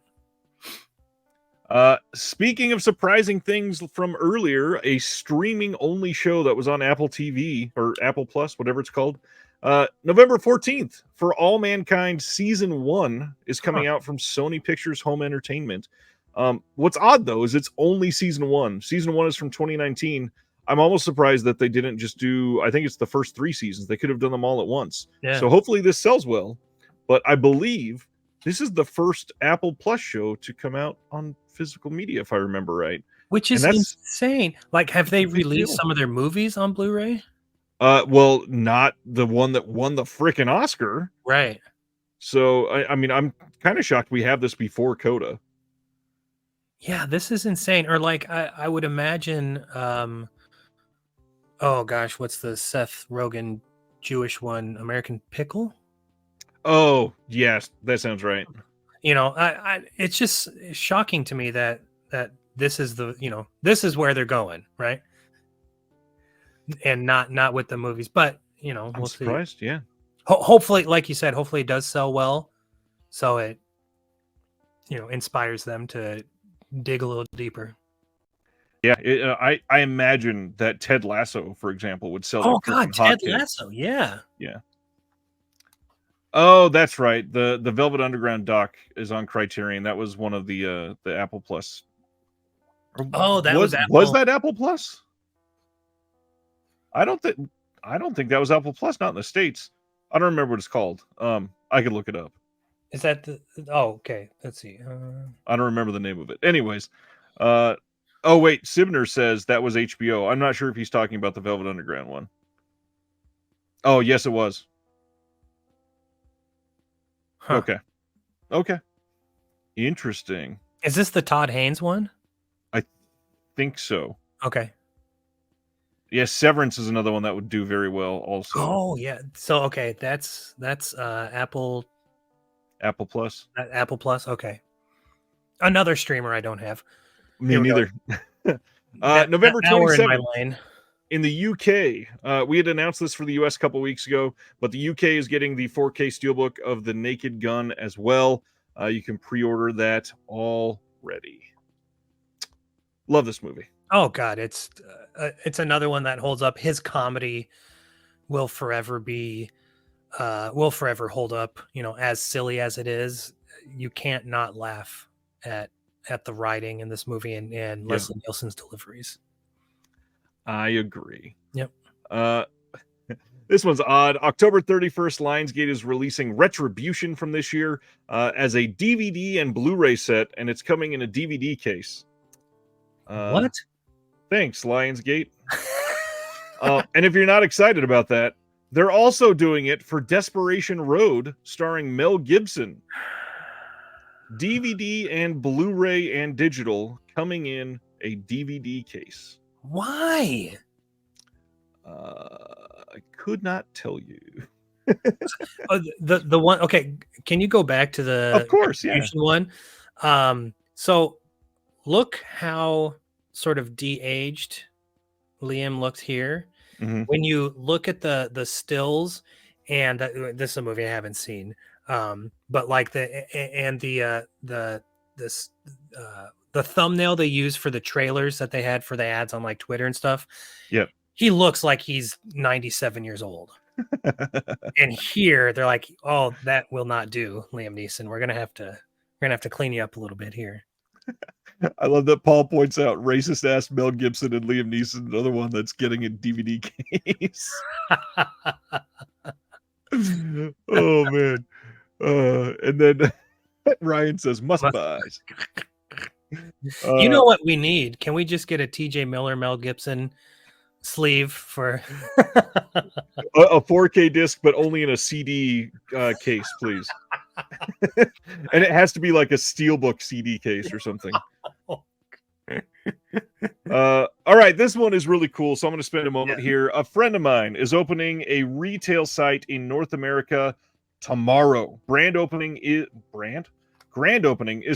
Speaker 1: Speaking of surprising things from earlier, a streaming only show that was on Apple TV or Apple Plus, whatever it's called, November 14th, For All Mankind Season 1 is coming out from Sony Pictures Home Entertainment. What's odd, though, is it's only Season 1. Season 1 is from 2019. I'm almost surprised that they didn't just do, I think it's the first 3 seasons. They could have done them all at once.
Speaker 2: Yeah.
Speaker 1: So hopefully this sells well. But I believe this is the first Apple Plus show to come out on physical media, if I remember right.
Speaker 2: Which is insane. Like, have they released some of their movies on Blu-ray?
Speaker 1: Well, not the one that won the frickin' Oscar.
Speaker 2: Right.
Speaker 1: So, I mean, I'm kind of shocked we have this before Coda.
Speaker 2: Yeah, this is insane. Or like, I would imagine, oh gosh, what's the Seth Rogen Jewish one? American Pickle?
Speaker 1: Oh, yes, that sounds right.
Speaker 2: It's just shocking to me that this is this is where they're going, right? And not with the movies, but
Speaker 1: I'm surprised.
Speaker 2: See.
Speaker 1: Yeah.
Speaker 2: Hopefully, like you said, hopefully it does sell well, so it inspires them to dig a little deeper.
Speaker 1: Yeah, I imagine that Ted Lasso, for example, would sell
Speaker 2: Oh
Speaker 1: like
Speaker 2: God,
Speaker 1: freaking
Speaker 2: Ted
Speaker 1: hotcakes.
Speaker 2: Lasso, yeah.
Speaker 1: Yeah. Oh, that's right. The Velvet Underground doc is on Criterion. That was one of the Apple Plus.
Speaker 2: Oh, that was
Speaker 1: Was
Speaker 2: Apple.
Speaker 1: that Apple Plus? I don't think that was Apple Plus. Not in the States. I don't remember what it's called. I could look it up.
Speaker 2: Is that the? Oh, okay. Let's see.
Speaker 1: I don't remember the name of it. Anyways, oh wait, Sibner says that was HBO. I'm not sure if he's talking about the Velvet Underground one. Oh yes, it was.
Speaker 2: Huh.
Speaker 1: Okay. Interesting.
Speaker 2: Is this the Todd Haynes one?
Speaker 1: I think so.
Speaker 2: Okay.
Speaker 1: Yes, Severance is another one that would do very well also.
Speaker 2: Oh yeah. So okay, that's Apple
Speaker 1: Plus.
Speaker 2: Apple Plus. Okay. Another streamer I don't have.
Speaker 1: Me neither. November
Speaker 2: Now we're in my
Speaker 1: 27th
Speaker 2: lane.
Speaker 1: in the UK. We had announced this for the US a couple weeks ago, but the UK is getting the 4K steelbook of The Naked Gun as well. You can pre-order that already. Love this movie.
Speaker 2: Oh God, it's another one that holds up. His comedy will forever hold up. You know, as silly as it is, you can't not laugh at the writing in this movie and Leslie Nielsen's deliveries.
Speaker 1: I agree.
Speaker 2: Yep.
Speaker 1: This one's odd. October 31st, Lionsgate is releasing Retribution from this year as a DVD and Blu-ray set, and it's coming in a DVD case.
Speaker 2: What?
Speaker 1: Thanks, Lionsgate. And if you're not excited about that, they're also doing it for Desperation Road, starring Mel Gibson. DVD and Blu-ray and digital coming in a DVD case.
Speaker 2: Why?
Speaker 1: I could not tell you.
Speaker 2: The one. Okay, can you go back to the
Speaker 1: Of course, yeah.
Speaker 2: one? So look how sort of de-aged Liam looked here.
Speaker 1: Mm-hmm.
Speaker 2: When you look at the stills, and this is a movie I haven't seen, but like the thumbnail they use for the trailers that they had for the ads on like Twitter and stuff.
Speaker 1: Yep.
Speaker 2: He looks like he's 97 years old. And here they're like, oh, that will not do, Liam Neeson. We're gonna have to clean you up a little bit here.
Speaker 1: I love that Paul points out racist ass Mel Gibson and Liam Neeson, another one that's getting a DVD case. Oh man. And then Ryan says must buys.
Speaker 2: You know what we need? Can we just get a TJ Miller Mel Gibson sleeve for
Speaker 1: a 4K disc, but only in a CD case, please? And it has to be like a steelbook CD case or something. All right, this one is really cool, so I'm going to spend a moment here. A friend of mine is opening a retail site in North America tomorrow. Grand opening is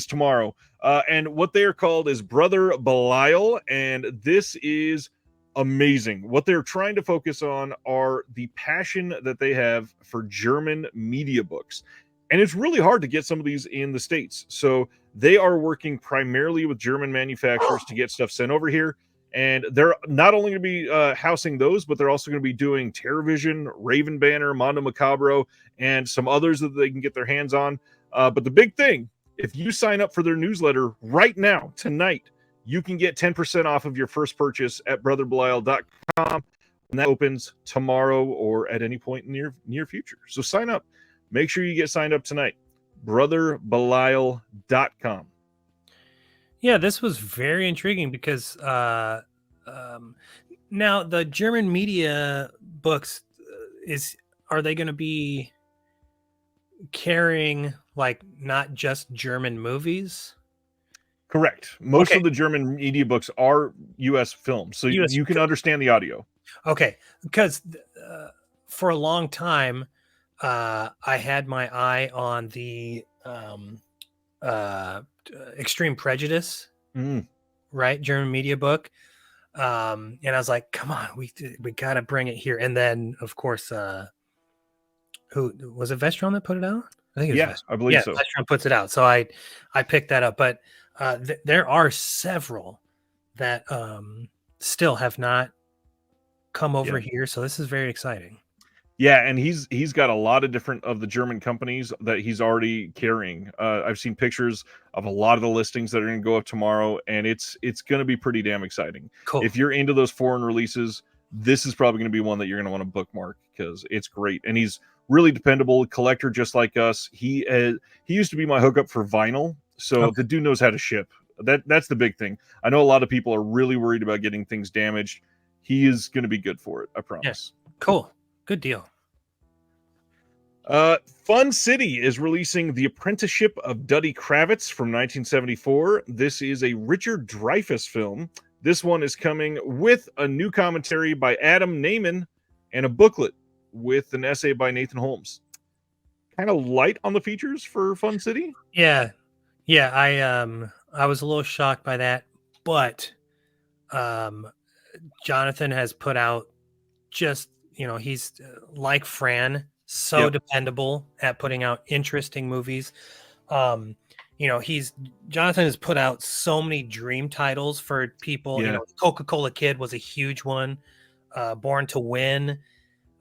Speaker 1: tomorrow. And what they are called is Brother Belial, and this is amazing. What they're trying to focus on are the passion that they have for German media books. And it's really hard to get some of these in the States. So they are working primarily with German manufacturers to get stuff sent over here. And they're not only going to be housing those, but they're also going to be doing TerraVision, Raven Banner, Mondo Macabro, and some others that they can get their hands on. But the big thing, if you sign up for their newsletter right now, tonight, you can get 10% off of your first purchase at brotherbelial.com. And that opens tomorrow or at any point in the near future. So sign up. Make sure you get signed up tonight. brotherbelial.com.
Speaker 2: Yeah, this was very intriguing because now the German media books are they going to be carrying like not just German movies?
Speaker 1: Correct. Most of the German media books are U.S. films, so you can understand the audio.
Speaker 2: Okay, because for a long time, I had my eye on the Extreme Prejudice, right? German media book. And I was like, come on, we got to bring it here. And then, of course, who was it? Vestron that put it out? I think it was Vestron.
Speaker 1: I believe so.
Speaker 2: Vestron puts it out. So I picked that up. But there are several that still have not come over here. So this is very exciting.
Speaker 1: Yeah, and he's got a lot of different of the German companies that he's already carrying. I've seen pictures of a lot of the listings that are going to go up tomorrow, and it's going to be pretty damn exciting.
Speaker 2: Cool.
Speaker 1: If you're into those foreign releases, this is probably going to be one that you're going to want to bookmark because it's great. And he's really dependable, collector just like us. He used to be my hookup for vinyl, so the dude knows how to ship. That's the big thing. I know a lot of people are really worried about getting things damaged. He is going to be good for it, I promise.
Speaker 2: Yeah. Cool. Good deal.
Speaker 1: Fun City is releasing The Apprenticeship of Duddy Kravitz from 1974. This is a Richard Dreyfuss film. This one is coming with a new commentary by Adam Naiman and a booklet with an essay by Nathan Holmes. Kind of light on the features for Fun City.
Speaker 2: Yeah. I was a little shocked by that, but Jonathan has put out just, he's like Fran, so dependable at putting out interesting movies. Jonathan has put out so many dream titles for people. Coca-Cola Kid was a huge one. Born to Win,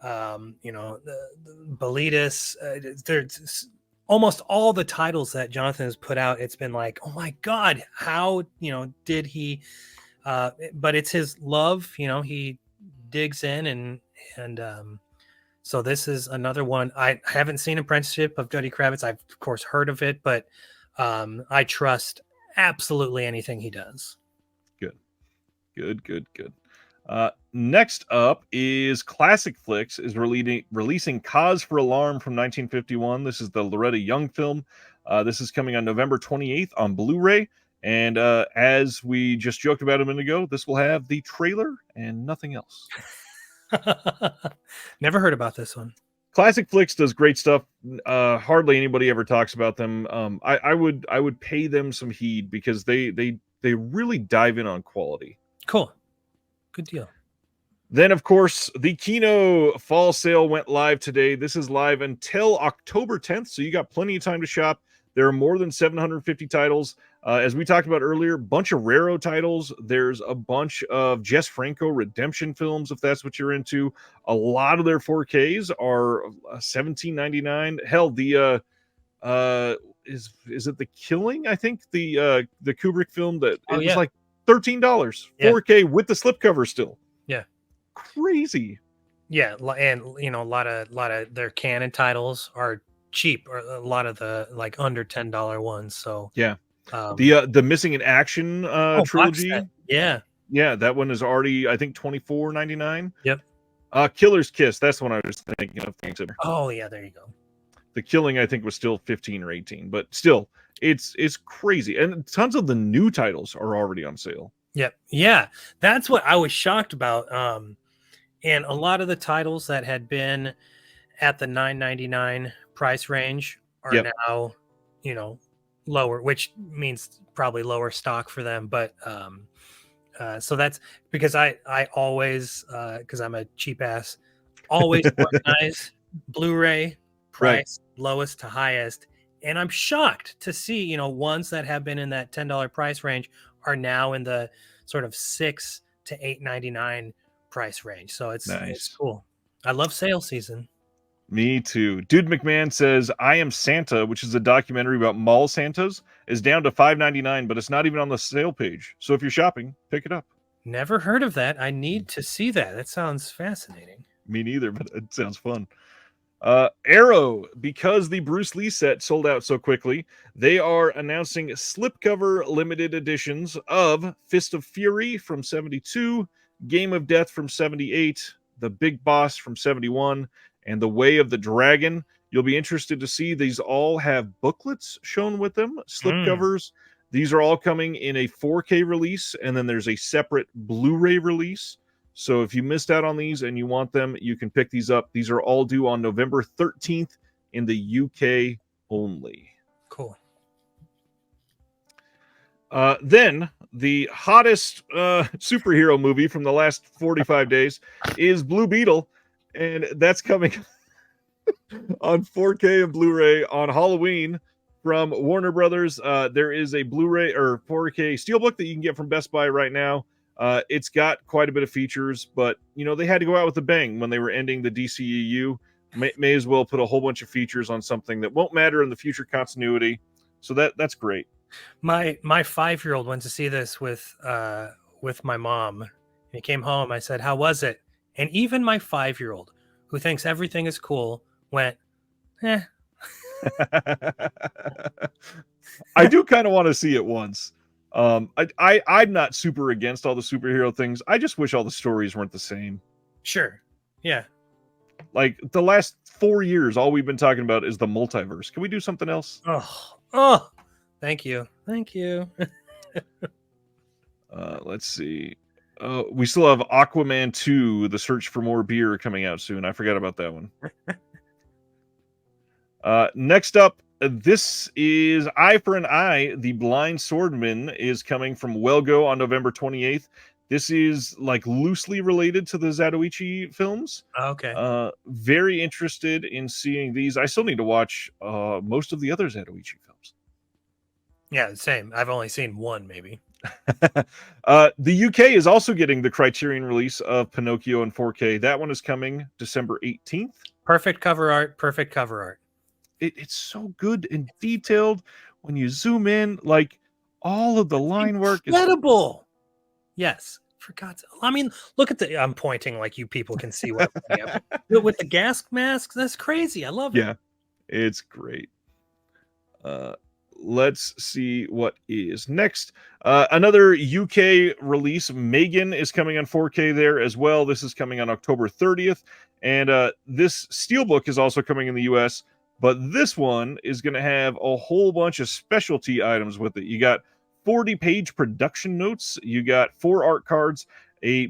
Speaker 2: Bolitas. There's almost all the titles that Jonathan has put out. It's been like, oh my God, how did he? But it's his love. He digs in and so this is another one. I haven't seen Apprenticeship of Duddy Kravitz. I've of course heard of it, but I trust absolutely anything he does.
Speaker 1: Good. Next up is Classic Flicks is releasing Cause for Alarm from 1951. This is the Loretta Young film. This is coming on November 28th on Blu-ray. And as we just joked about a minute ago, this will have the trailer and nothing else.
Speaker 2: Never heard about this one.
Speaker 1: Classic Flicks does great stuff. Hardly anybody ever talks about them. I would pay them some heed because they really dive in on quality.
Speaker 2: Cool. Good deal.
Speaker 1: Then, of course, the Kino fall sale went live today. This is live until October 10th, so you got plenty of time to shop. There are more than 750 titles. As we talked about earlier, bunch of Raro titles. There's a bunch of Jess Franco redemption films, if that's what you're into. A lot of their 4Ks are $17.99. Hell, the is it The Killing? I think the Kubrick film that was like $13, 4K with the slipcover still.
Speaker 2: Yeah,
Speaker 1: crazy.
Speaker 2: Yeah, and a lot of their canon titles are cheap, or a lot of the like under $10 ones. So
Speaker 1: yeah, the Missing in Action trilogy.
Speaker 2: Yeah,
Speaker 1: that one is already I think $24.99.
Speaker 2: Yep.
Speaker 1: Killer's Kiss. That's one I was thinking of.
Speaker 2: Oh yeah, there you go.
Speaker 1: The Killing I think was still 15 or 18, but still, it's crazy, and tons of the new titles are already on sale.
Speaker 2: Yep. Yeah, that's what I was shocked about. And a lot of the titles that had been at the $9.99 price range are now, lower, which means probably lower stock for them. But so that's because I always, because I'm a cheap ass, always organize Blu-ray price lowest to highest. And I'm shocked to see, ones that have been in that $10 price range are now in the sort of $6 to $8.99 price range. So it's cool. I love sale season.
Speaker 1: Me too. Dude McMahon says I Am Santa, which is a documentary about mall Santas, is down to $5.99, but it's not even on the sale page. So if you're shopping, pick it up.
Speaker 2: Never heard of that. I need to see that. That sounds fascinating.
Speaker 1: Me neither, but it sounds fun. Arrow, because the Bruce Lee set sold out so quickly, they are announcing slipcover limited editions of Fist of Fury from 72, Game of Death from 78, The Big Boss from 71, and The Way of the Dragon. You'll be interested to see these all have booklets shown with them, slipcovers. These are all coming in a 4K release, and then there's a separate Blu-ray release. So if you missed out on these and you want them, you can pick these up. These are all due on November 13th in the UK only.
Speaker 2: Cool.
Speaker 1: Then the hottest superhero movie from the last 45 days is Blue Beetle, and that's coming on 4K and Blu-ray on Halloween from Warner Brothers. There is a Blu-ray or 4K Steelbook that you can get from Best Buy right now. It's got quite a bit of features, but they had to go out with a bang when they were ending the DCEU. May as well put a whole bunch of features on something that won't matter in the future continuity. So that's great.
Speaker 2: My 5-year-old went to see this with my mom. He came home. I said, "How was it?" And even my 5-year-old, who thinks everything is cool, went, "Eh."
Speaker 1: I do kind of want to see it once. I'm not super against all the superhero things. I just wish all the stories weren't the same.
Speaker 2: Sure. Yeah.
Speaker 1: Like the last 4 years, all we've been talking about is the multiverse. Can we do something else?
Speaker 2: Oh, thank you.
Speaker 1: Let's see. We still have Aquaman 2, The Search for More Beer, coming out soon. I forgot about that one. Next up, this is Eye for an Eye. The Blind Swordman is coming from Welgo on November 28th. This is like loosely related to the Zatoichi films.
Speaker 2: Okay.
Speaker 1: Very interested in seeing these. I still need to watch most of the other Zatoichi films.
Speaker 2: Yeah, same. I've only seen one, maybe.
Speaker 1: The UK is also getting the Criterion release of Pinocchio in 4K. That one is coming December 18th.
Speaker 2: Perfect cover art.
Speaker 1: It's so good and detailed when you zoom in. Like all of the line work is
Speaker 2: incredible. Yes, for God's sake. I mean, look at the. I'm pointing like you people can see what I'm pointing at. With the gas masks. That's crazy. I love it.
Speaker 1: Yeah, it's great. Let's see what is next. Another UK release, Megan, is coming on 4K there as well. This is coming on October 30th. And this Steelbook is also coming in the US, but this one is going to have a whole bunch of specialty items with it. You got 40-page production notes. You got 4 art cards, a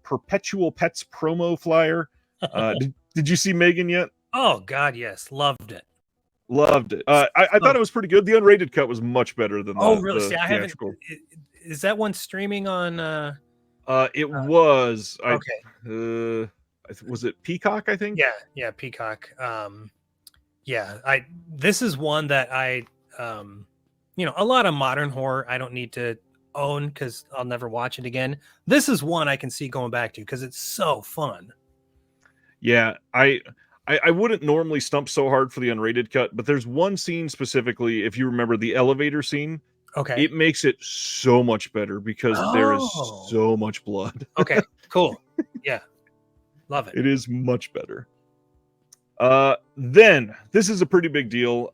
Speaker 1: Perpetual Pets promo flyer. Did you see Megan yet?
Speaker 2: Oh, God, yes. Loved it.
Speaker 1: I thought it was pretty good. The unrated cut was much better than the
Speaker 2: really? See, I haven't. Is that one streaming on?
Speaker 1: It was.
Speaker 2: Okay.
Speaker 1: Was it Peacock? I think.
Speaker 2: Yeah, Peacock. Yeah. This is one that a lot of modern horror I don't need to own because I'll never watch it again. This is one I can see going back to because it's so fun.
Speaker 1: Yeah, I wouldn't normally stump so hard for the unrated cut, but there's one scene specifically, if you remember the elevator scene.
Speaker 2: Okay.
Speaker 1: It makes it so much better because there is so much blood.
Speaker 2: Okay, cool. Yeah. Love it.
Speaker 1: It is much better. Then, this is a pretty big deal.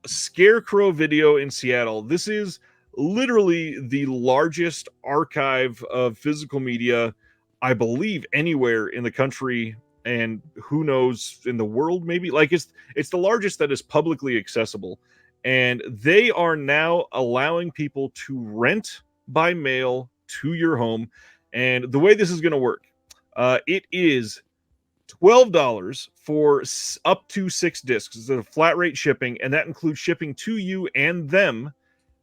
Speaker 1: Scarecrow Video in Seattle. This is literally the largest archive of physical media, I believe, anywhere in the country. And who knows in the world, maybe. Like it's the largest that is publicly accessible, and they are now allowing people to rent by mail to your home. And the way this is going to work, it is $12 for up to 6 discs. It's a flat rate shipping, and that includes shipping to you and them.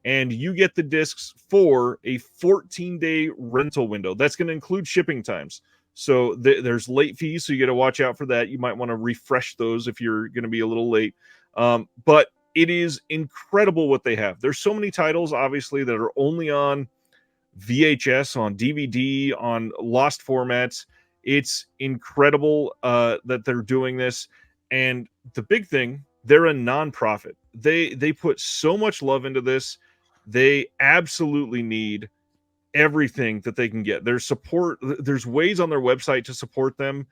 Speaker 1: And you get the discs for a 14-day rental window. That's going to include shipping times. So there's late fees, so you got to watch out for that. You might want to refresh those if you're going to be a little late. But it is incredible what they have. There's so many titles, obviously, that are only on VHS, on DVD, on lost formats. It's incredible that they're doing this. And the big thing, they're a nonprofit. They put so much love into this. They absolutely need everything that they can get. There's support. There's ways on their website to support them.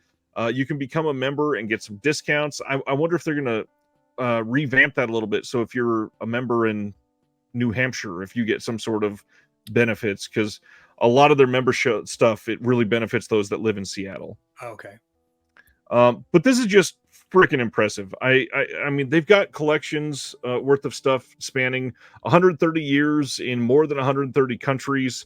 Speaker 1: You can become a member and get some discounts. I wonder if they're going to revamp that a little bit. So if you're a member in New Hampshire, if you get some sort of benefits, because a lot of their membership stuff, it really benefits those that live in Seattle.
Speaker 2: Okay.
Speaker 1: But this is just freaking impressive. I mean, they've got collections worth of stuff spanning 130 years in more than 130 countries.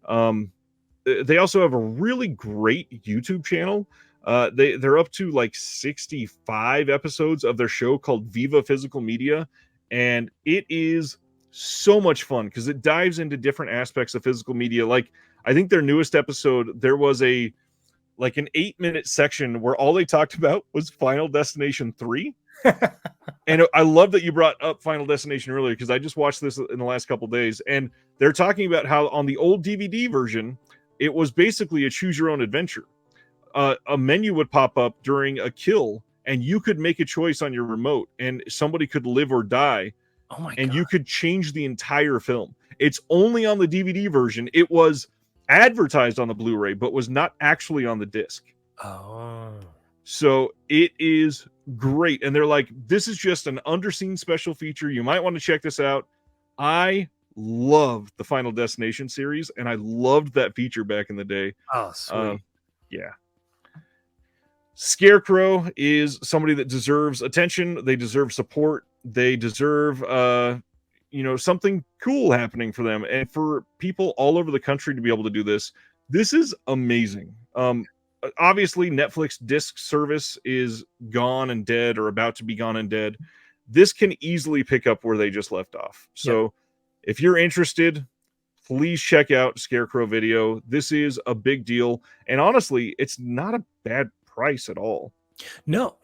Speaker 1: They also have a really great YouTube channel. They're up to like 65 episodes of their show called Viva Physical Media, and it is so much fun because it dives into different aspects of physical media. Like I think their newest episode, there was an 8-minute section where all they talked about was Final Destination 3. And I love that you brought up Final Destination earlier because I just watched this in the last couple of days, and they're talking about how on the old DVD version, It was basically a choose your own adventure. A menu would pop up during a kill, and you could make a choice on your remote, and somebody could live or die,
Speaker 2: Oh my
Speaker 1: and
Speaker 2: god.
Speaker 1: you could change the entire film. It's only on the DVD version. It was advertised on the Blu-ray, but was not actually on the disc.
Speaker 2: Oh.
Speaker 1: So it is great. And they're like, this is just an underseen special feature. You might want to check this out. I loved the Final Destination series, and I loved that feature back in the day.
Speaker 2: Oh, sweet.
Speaker 1: Yeah. Scarecrow is somebody that deserves attention. They deserve support. They deserve, something cool happening for them. And for people all over the country to be able to do this, this is amazing. Obviously, Netflix disc service is gone and dead, or about to be gone and dead. This can easily pick up where they just left off. So if you're interested, please check out Scarecrow Video. This is a big deal. And honestly, it's not a bad price at all.
Speaker 2: No,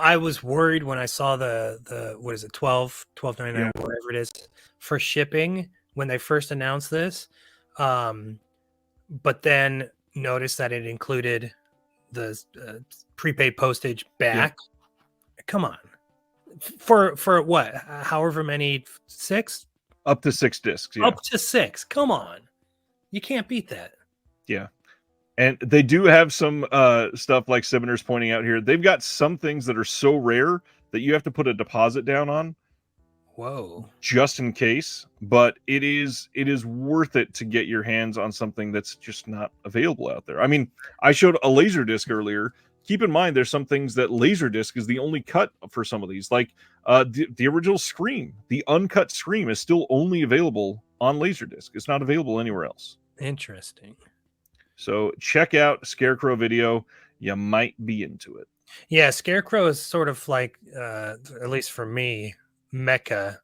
Speaker 2: I was worried when I saw the what is it, $12.99, whatever it is, for shipping when they first announced this. But then noticed that it included the prepaid postage back. Yeah. Come on, for what? However many, 6?
Speaker 1: Up to 6 discs. Yeah.
Speaker 2: Up to 6. Come on, you can't beat that.
Speaker 1: Yeah. And they do have some stuff like Sibner's pointing out here. They've got some things that are so rare that you have to put a deposit down on.
Speaker 2: Whoa.
Speaker 1: Just in case. But it is worth it to get your hands on something that's just not available out there. I mean, I showed a Laserdisc earlier. Keep in mind, there's some things that Laserdisc is the only cut for some of these. Like the original Scream. The uncut Scream is still only available on Laserdisc. It's not available anywhere else.
Speaker 2: Interesting.
Speaker 1: So check out Scarecrow Video. You might be into it.
Speaker 2: Yeah, Scarecrow is sort of like, at least for me, Mecca.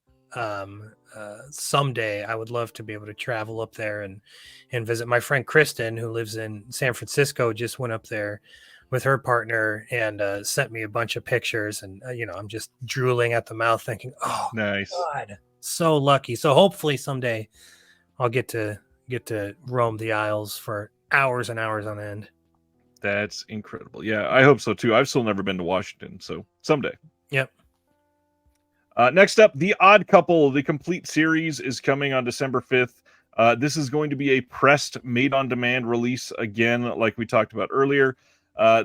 Speaker 2: Someday I would love to be able to travel up there and visit. My friend Kristen, who lives in San Francisco, just went up there with her partner and sent me a bunch of pictures. And, I'm just drooling at the mouth thinking, oh,
Speaker 1: nice.
Speaker 2: God, so lucky. So hopefully someday I'll get to roam the aisles for hours and hours on end.
Speaker 1: That's incredible. Yeah, I hope so too. I've still never been to Washington, so someday.
Speaker 2: Yep.
Speaker 1: Next up, The Odd Couple, the complete series, is coming on December 5th. This is going to be a pressed, made-on-demand release again, like we talked about earlier.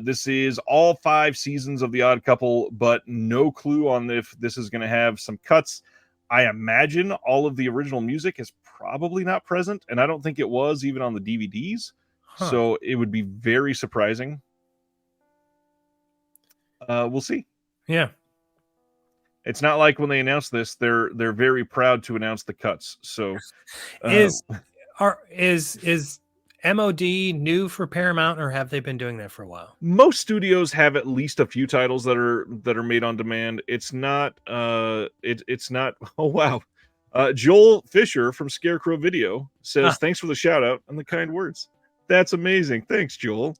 Speaker 1: This is all 5 seasons of The Odd Couple, but no clue on if this is going to have some cuts. I imagine all of the original music is probably not present, and I don't think it was even on the DVDs. Huh. So it would be very surprising. We'll see.
Speaker 2: Yeah.
Speaker 1: It's not like when they announced this, they're very proud to announce the cuts. So
Speaker 2: is MOD new for Paramount, or have they been doing that for a while?
Speaker 1: Most studios have at least a few titles that are made on demand. It's not it's not. Oh wow. Joel Fisher from Scarecrow Video says, thanks for the shout out and the kind words. That's amazing. Thanks, Joel.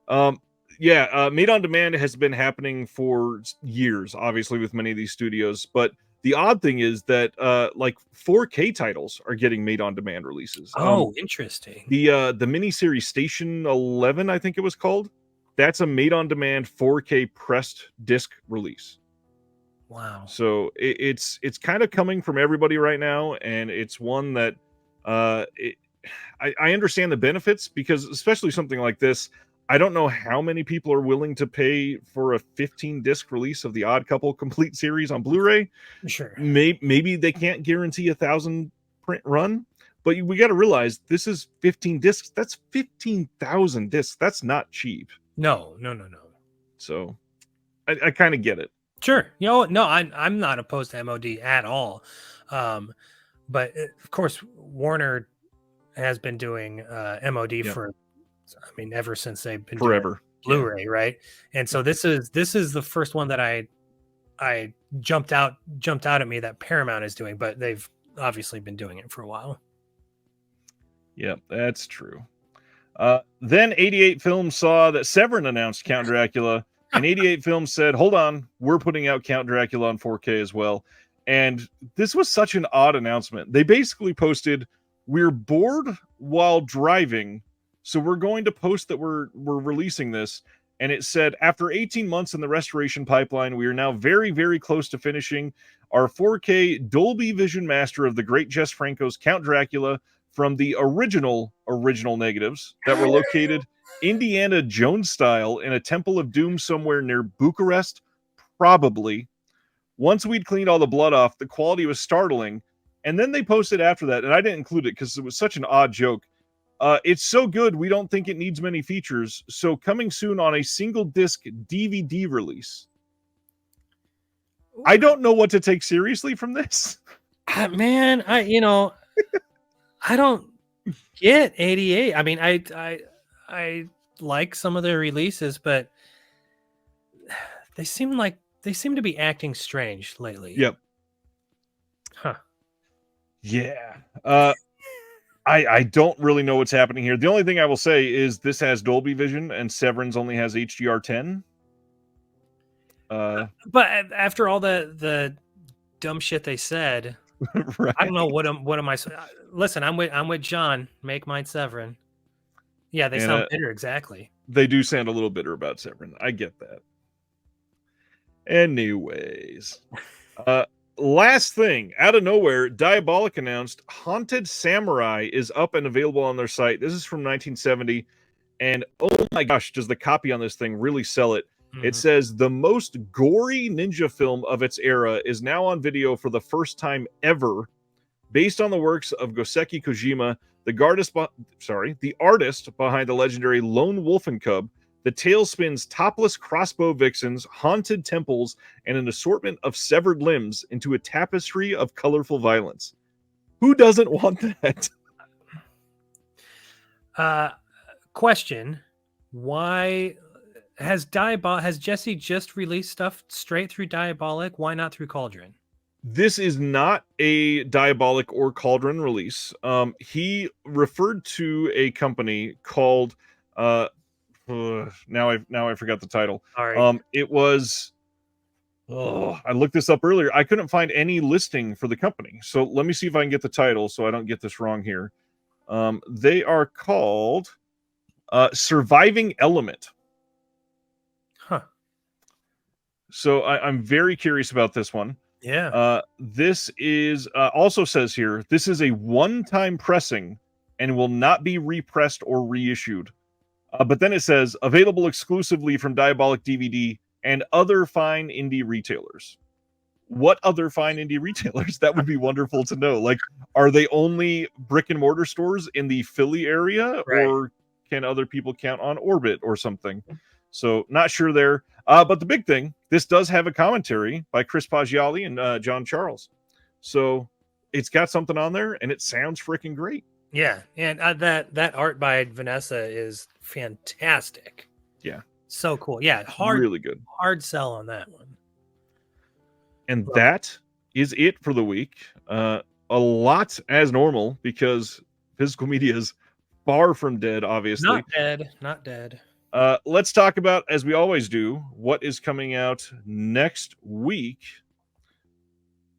Speaker 1: Made on demand has been happening for years, obviously, with many of these studios. But the odd thing is that like 4K titles are getting made on demand releases.
Speaker 2: Oh, interesting.
Speaker 1: The miniseries Station 11, I think it was called. That's a made on demand 4K pressed disc release.
Speaker 2: Wow.
Speaker 1: So it's kind of coming from everybody right now, and it's one that I understand the benefits, because especially something like this, I don't know how many people are willing to pay for a 15 disc release of the Odd Couple complete series on Blu-ray.
Speaker 2: Sure.
Speaker 1: Maybe they can't guarantee 1,000 print run, but we got to realize this is 15 discs. That's 15,000 discs. That's not cheap.
Speaker 2: No.
Speaker 1: So I kind of get it.
Speaker 2: Sure. I'm not opposed to MOD at all. But of course, Warner has been doing MOD for, ever since they've been
Speaker 1: forever
Speaker 2: doing Blu-ray, right? And so this is the first one that I jumped out at me that Paramount is doing, but they've obviously been doing it for a while.
Speaker 1: Yeah, that's true. Then 88 Films saw that Severin announced Count Dracula, and 88 Films said, hold on, we're putting out Count Dracula on 4K as well. And this was such an odd announcement. They basically posted we're bored while driving, so we're going to post that we're releasing this. And it said, after 18 months in the restoration pipeline, we are now very, very close to finishing our 4K Dolby Vision master of the great Jess Franco's Count Dracula from the original negatives that were located Indiana Jones style in a Temple of Doom somewhere near Bucharest, probably. Once we'd cleaned all the blood off, the quality was startling. And then they posted after that, and I didn't include it because it was such an odd joke. It's so good, we don't think it needs many features. So coming soon on a single disc DVD release. I don't know what to take seriously from this.
Speaker 2: Man, I don't get 88. I mean, I like some of their releases, but they seem to be acting strange lately.
Speaker 1: Yep.
Speaker 2: Huh.
Speaker 1: Yeah. I don't really know what's happening here. The only thing I will say is this has Dolby Vision and Severance only has HDR10.
Speaker 2: But after all the dumb shit they said,
Speaker 1: right.
Speaker 2: I don't know what am I. Listen, I'm with John. Make mine Severin. Yeah, they sound bitter. Exactly.
Speaker 1: They do sound a little bitter about Severin. I get that. Anyways, last thing, out of nowhere, Diabolic announced Haunted Samurai is up and available on their site. This is from 1970, and oh my gosh, does the copy on this thing really sell it? Mm-hmm. It says the most gory ninja film of its era is now on video for the first time ever, based on the works of Goseki Kojima, the artist behind the legendary Lone Wolf and Cub. The tale spins topless crossbow vixens, haunted temples, and an assortment of severed limbs into a tapestry of colorful violence. Who doesn't want that?
Speaker 2: Question: why has Jesse just released stuff straight through Diabolic? Why not through Cauldron?
Speaker 1: This is not a Diabolic or Cauldron release. He referred to a company called now I forgot the title.
Speaker 2: All right.
Speaker 1: It was I looked this up earlier. I couldn't find any listing for the company. So let me see if I can get the title so I don't get this wrong here. They are called Surviving Element.
Speaker 2: Huh.
Speaker 1: So I'm very curious about this one.
Speaker 2: Yeah.
Speaker 1: This is also says here, this is a one-time pressing and will not be repressed or reissued. But then it says available exclusively from Diabolic DVD and other fine indie retailers. What other fine indie retailers? That would be wonderful to know. Like, are they only brick and mortar stores in the Philly area,
Speaker 2: right,
Speaker 1: or can other people count on Orbit or something? So not sure there. But the big thing, this does have a commentary by Chris Paggiali and John Charles. So it's got something on there, and it sounds freaking great.
Speaker 2: Yeah, and that art by Vanessa is fantastic.
Speaker 1: Yeah,
Speaker 2: so cool. Yeah,
Speaker 1: really good.
Speaker 2: Hard sell on that one.
Speaker 1: And that is it for the week. A lot as normal because physical media is far from dead. Obviously,
Speaker 2: not dead.
Speaker 1: Let's talk about, as we always do, what is coming out next week,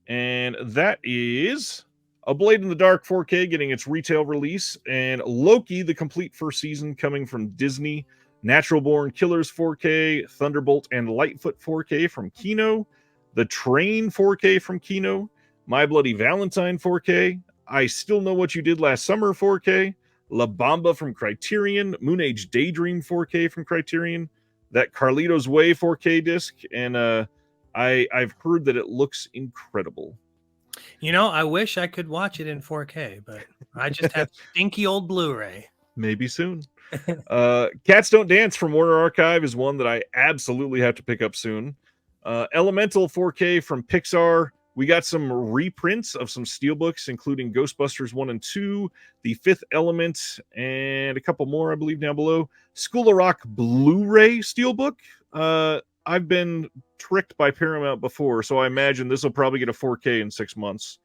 Speaker 1: and that is A Blade in the Dark 4K getting its retail release, and Loki, the complete first season coming from Disney, Natural Born Killers 4K, Thunderbolt and Lightfoot 4K from Kino, The Train 4K from Kino, My Bloody Valentine 4K, I Still Know What You Did Last Summer 4K, La Bamba from Criterion, Moon Age Daydream 4K from Criterion, that Carlito's Way 4K disc, and I've heard that it looks incredible.
Speaker 2: You know, I wish I could watch it in 4K, but I just have stinky old Blu-ray.
Speaker 1: Maybe soon. Cats Don't Dance from Warner Archive is one that I absolutely have to pick up soon. Elemental 4K from Pixar. We got some reprints of some steelbooks, including Ghostbusters 1 and 2, The Fifth Element, and a couple more, I believe, down below. School of Rock Blu-ray steelbook. I've been tricked by Paramount before, so I imagine this will probably get a 4K in 6 months.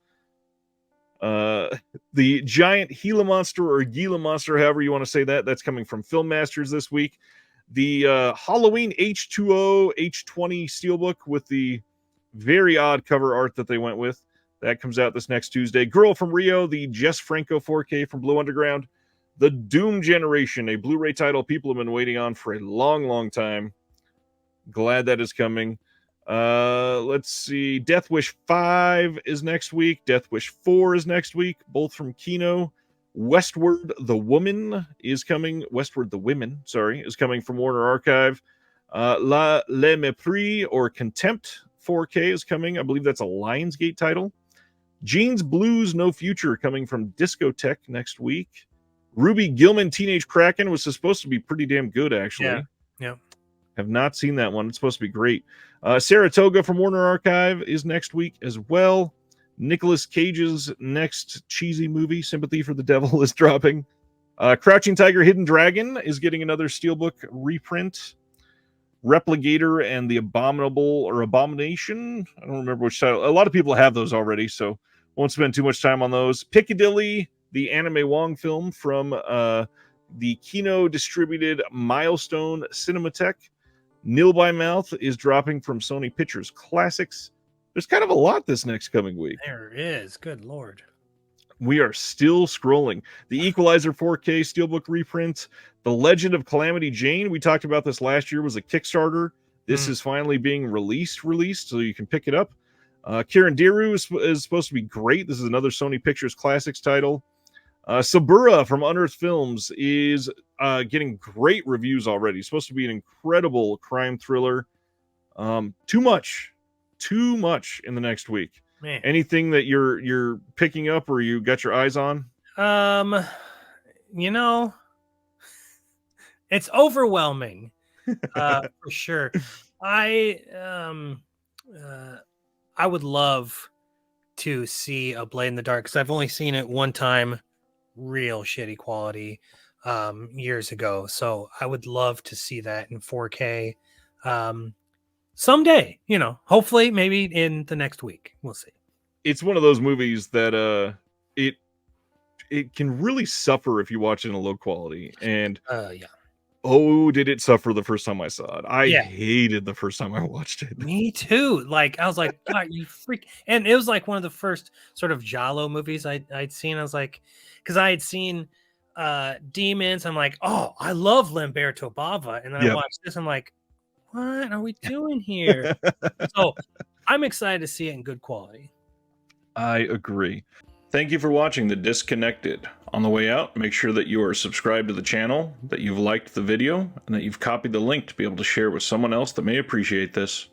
Speaker 1: The Giant Gila Monster, or Gila Monster, however you want to say that, that's coming from Film Masters this week. The Halloween H2O H20 steelbook with the very odd cover art that they went with. That comes out this next Tuesday. Girl from Rio, the Jess Franco 4K from Blue Underground. The Doom Generation, a Blu-ray title people have been waiting on for a long, long time. Glad that is coming. Let's see. Death Wish 5 is next week. Death Wish 4 is next week, both from Kino. Westward the Woman is coming. Westward the Women, sorry, is coming from Warner Archive. Le Mépris or Contempt 4K is coming. I believe that's a Lionsgate title. Jeans Blues No Future coming from Discotheque next week. Ruby Gilman Teenage Kraken was supposed to be pretty damn good, actually.
Speaker 2: Yeah.
Speaker 1: Have not seen that one. It's supposed to be great. Saratoga from Warner Archive is next week as well. Nicolas Cage's next cheesy movie, Sympathy for the Devil, is dropping. Crouching Tiger, Hidden Dragon is getting another Steelbook reprint. Replicator and the Abomination. I don't remember which title. A lot of people have those already, so won't spend too much time on those. Piccadilly, the Anime Wong film from the Kino distributed Milestone Cinematheque. Nil by Mouth is dropping from Sony Pictures Classics. There's kind of a lot this next coming week.
Speaker 2: There is. Good Lord.
Speaker 1: We are still scrolling. The Equalizer 4K Steelbook reprint. The Legend of Calamity Jane, we talked about this last year, was a Kickstarter. This is finally being released, so you can pick it up. Kirandiru is supposed to be great. This is another Sony Pictures Classics title. Sabura from Unearthed Films is getting great reviews already. It's supposed to be an incredible crime thriller. Too much in the next week.
Speaker 2: Man.
Speaker 1: Anything that you're picking up or you got your eyes on?
Speaker 2: It's overwhelming, for sure. I would love to see a Blade in the Dark because I've only seen it one time, real shitty quality, years ago. So I would love to see that in 4K. Someday, hopefully maybe in the next week. We'll see.
Speaker 1: It's one of those movies that it can really suffer if you watch it in a low quality. And oh, did it suffer the first time I saw it? I hated the first time I watched it.
Speaker 2: Me too. Like I was like, God, you freak! And it was like one of the first sort of Giallo movies I'd seen. I was like, because I had seen Demons. I'm like, oh, I love Lamberto Bava, and then I watched this. I'm like, what are we doing here? So I'm excited to see it in good quality.
Speaker 1: I agree. Thank you for watching The Disconnected. On the way out, make sure that you are subscribed to the channel, that you've liked the video, and that you've copied the link to be able to share with someone else that may appreciate this.